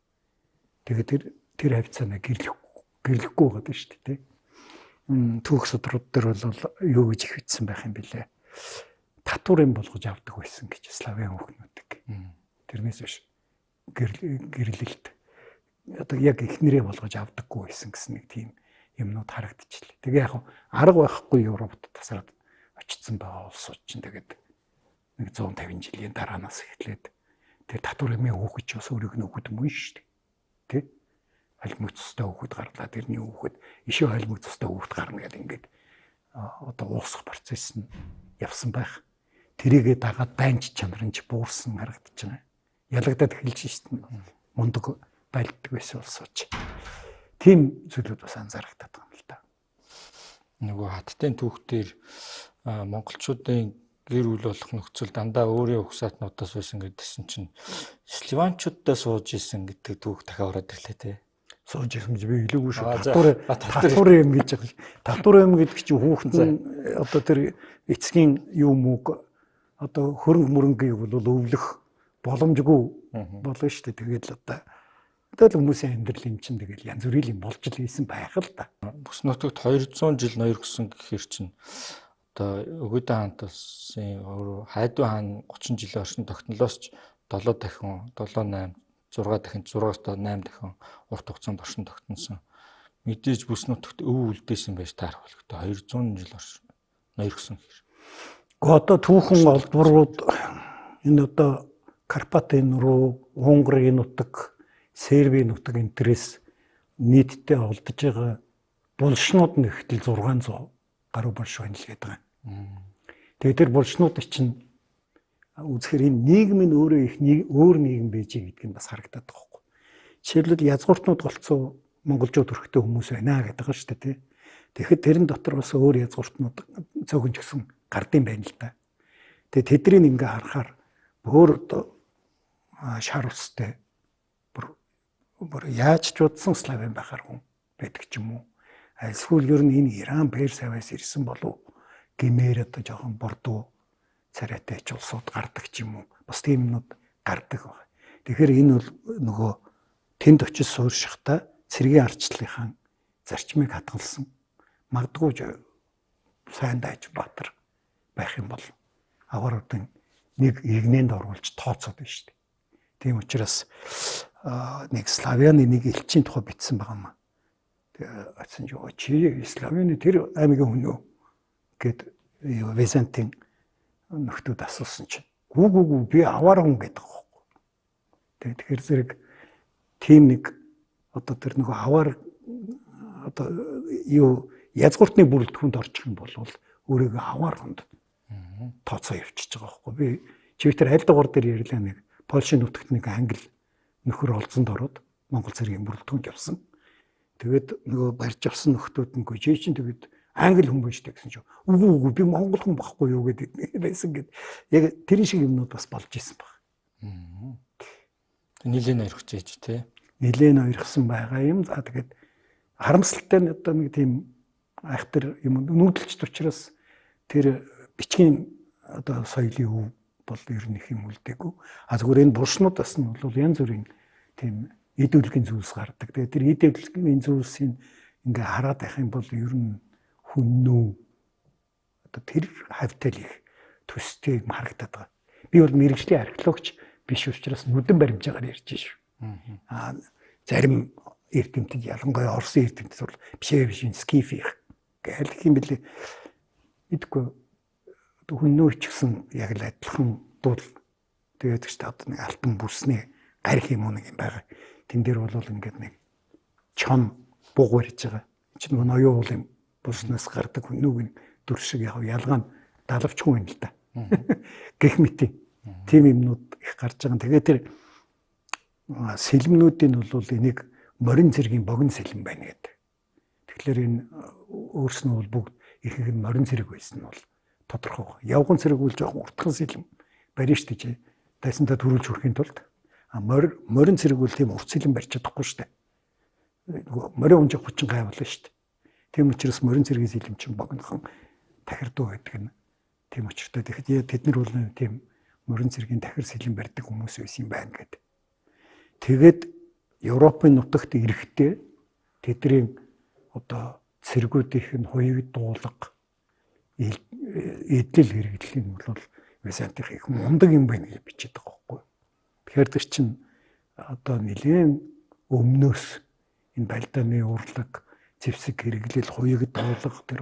Тэгээд тэр хавцаанаа гэрлэхгүй байгаа шүү дээ. Түүх судрууд дээр бол юу гэж их бичсэн байх юм бэлээ. Татварын болгож авдаг байсан гэж славян хүүхнүүдийг. Тэрнээс биш гэрлэлт одоо яг эхнэрээ болгож авдаггүй байсан гэсэн нэг тийм юмнууд харагдчихлээ. Тэгээ яг арга байхгүй Европт тасраад очсон байгаа улсууд чинь тэгээд нэг 150 жилийн дараанаас эхлээд тэр татвар эмээ хөөхөж бас өөрийг нь өгöd юм шүү дээ. Тэ? Холимог цустай хөөхөд гарлаа тэрний хөөхөд ишээ холимог цустай хөөхөд гарна гэдэг ингээд одоо уусах процесс нь явсан байх. Тэрийгэ дагаад дайнч чанар нь ч буурсан харагдаж байгаа. Ялагдаад эхэлж шít мундаг байлддаг байсан улсууч. Тийм зүйлүүд бас анзаарагдаад байгаа юм л да. Нөгөө хаттын түүхтэр монголчуудын гэр бүл болох нөхцөл дандаа өөрийн угсаатнуудаас байсан гэдсэн чинь сливанчуудтай сууж исэн гэдэг түүх дахиад ороод ирлээ те. Сууж исэн гэж би илүүгүй шүү. Татвар юм гэж байгаа. Татвар юм гэдэг чинь хүүхэд нь одоо тэр эцгийн юм уу одоо хөрөнгө мөрөнгийг бол өвлөх боломжгүй болно шүү дээ. Тэгээд л одоо хүмүүсийн амьдрал юм чинь тэгэл янз бүрийн юм болж л ийсэн байх л да. Бүс нутагт 200 жил ноёр гисэн гэхэр чинь одоо Өгөөдөө хаант улсын Хайдуу хаан 30 жилийн оршин тогтнолоос ч 7 дахин 7 8 6 дахин 6-аас 8 дахин урт хугацаанд оршин тогтносон. Мэдээж бүс нутагт өв үлдээсэн байж таарах болготой 200 жил оршин ноёр гисэн гэхэр. Гэхдээ одоо түүхэн олборууд энэ одоо Карпатын руу Унгарийн нутаг, Сербийн нутаг энтрээс нийтдээ олдож байгаа булшнууд нь ихтэл 600 гаруй булш байна л гэдэг юм. Тэгээд тэр булшнууд чинь үзэхээр энэ нийгэм нь өөрөө их өөр нийгэм байж гэдэг нь бас харагдаад байгаа байхгүй. Жишээлбэл язгууртнууд голцоо монголчууд өрхтэй хүмүүс байна гэдэг байгаа шүү дээ тий. Тэгэхэд тэрэн дотор бас өөр язгууртнууд цөөхөн ч гэсэн гардыг байна л да. Тэгээд тэднийг ингээ харахаар бүр шар устай бүр яаж ч удсан славян байхаар хүн байдаг ч юм уу. Эсвэл ер нь энэ Иран, Перс аваас ирсэн болов гэмээр одоо жоохон бордуу царайтай ч улсууд гардаг ч юм уу. Бас тийм юмнууд гардаг байна. Тэгэхээр энэ бол нөгөө тэнд очиж сууршихтаа цэргийн арчлалынхаа зарчмыг хадгалсан. Магадгүй сайн дайж Баатар байх юм бол аваруудын нэг игнэнд оруулж тооцоод байна шүү дээ. Тийм учраас нэг славяны нэг элчийн тухай бичсэн байгаа юм. Тэгээ ацсан чи славяны тэр аймгийн хүн үү гэд Византийн нөхдүүд асуусан чинь гүү би аваар хүн гэдэг байхгүй. Тэгэхээр зэрэг тийм нэг одоо тэр нөгөө аваар одоо юу язгууртны бүрэлдэхүүнд орчих юм бол өөрийгөө аваар хүнд тооцоо явчихж байгаа байхгүй. Би чивтер аль дугаар дээр ярьлаа нэг Польшийн нутагт нэг англи нөхөр олзонд ороод Монгол цэргийн бүрэлдэхүүнд явсан. Тэгээд нөгөө барьж авсан нөхдүүд нь гүйж чинь тэгээд англи хүн байж та гэсэн чинь үгүй би монгол хүн байхгүй юу гэдэг байсан гэд яг тэр шиг юмнууд бас болж исэн баг. Нилийн ойрхож ээж тий. Нилийн ойрхсон байгаа юм. За тэгээд харамсалтай нь одоо нэг тийм айхтар юм нүүдэлчд учраас тэр бичгийн одоо соёлын өв бол ер нь их юм үлдээгүй. Зүгээр энэ булшнуудаас нь бол янз бүрийн тийм эд үлгийн зүйлс гардаг. Тэгээд тэр эд үлгийн зүйлсийг ингээ хараад байх юм бол ер нь хүннүү одоо тэр хавтал их төстэй харагдаад байгаа. Би бол мэрэгжлийн археологч биш учраас нүдэн баримжаагаар ярьж шүү. Зарим эрдэмтэд ялангуяа Орсын эрдэмтэд бол биш скифих гэх юм бэлээ. Идэггүй хүннөө ч гэсэн яг л адилхан дул тэгээд ч одоо нэг алтан бүсний гарих юм уу нэг юм байгаа. Тэн дээр бол ингээд нэг чон буг барьж байгаа. Чи нөгөө ноён уулын бүснээс гардаг хүннүүгийн дүр шиг яг ялгаа нь далавч хүн юм л да. Гэх мэт тийм юмнууд их гарч байгаа. Тэгээд тэр сэлмнүүдийн бол энийг морин цэргийн богино сэлм байна гэдэг. Тэгэхээр энэ өөрснөө бол бүгд ихэнх нь морин цэрэг байсан нь бол тодорхой. Явган цэрэг үл жоохон уртхан сэлм барьж штэ. Тайсантаа төрүүлж хүрэхийн тулд морин цэрэг үл тийм урт сэлм барьж чадахгүй штэ. Нөгөө морин унжих хүчин гайвал штэ. Тийм учраас морин цэргийн сэлм чинь богинохон тахирдуу байдаг нь. Тийм учиртай. Тэгэхэд тэд нар бол тийм морин цэргийн тахир сэлм барьдаг хүмүүс байсан юм байна гэдэг. Тэгээд Европын нутагт ирэхдээ тэдний одоо цэргүүдийнх нь хоёрдуулга эдэл хэрэглэх нь бол Византих их мундаг юм байна гэж бичиж байгаа байхгүй. Тэгэхээр тэр чинь одоо нэлээд өмнөөс энэ Балдааны урлаг, зэвсэг хэрэглэл, хуягд туулах тэр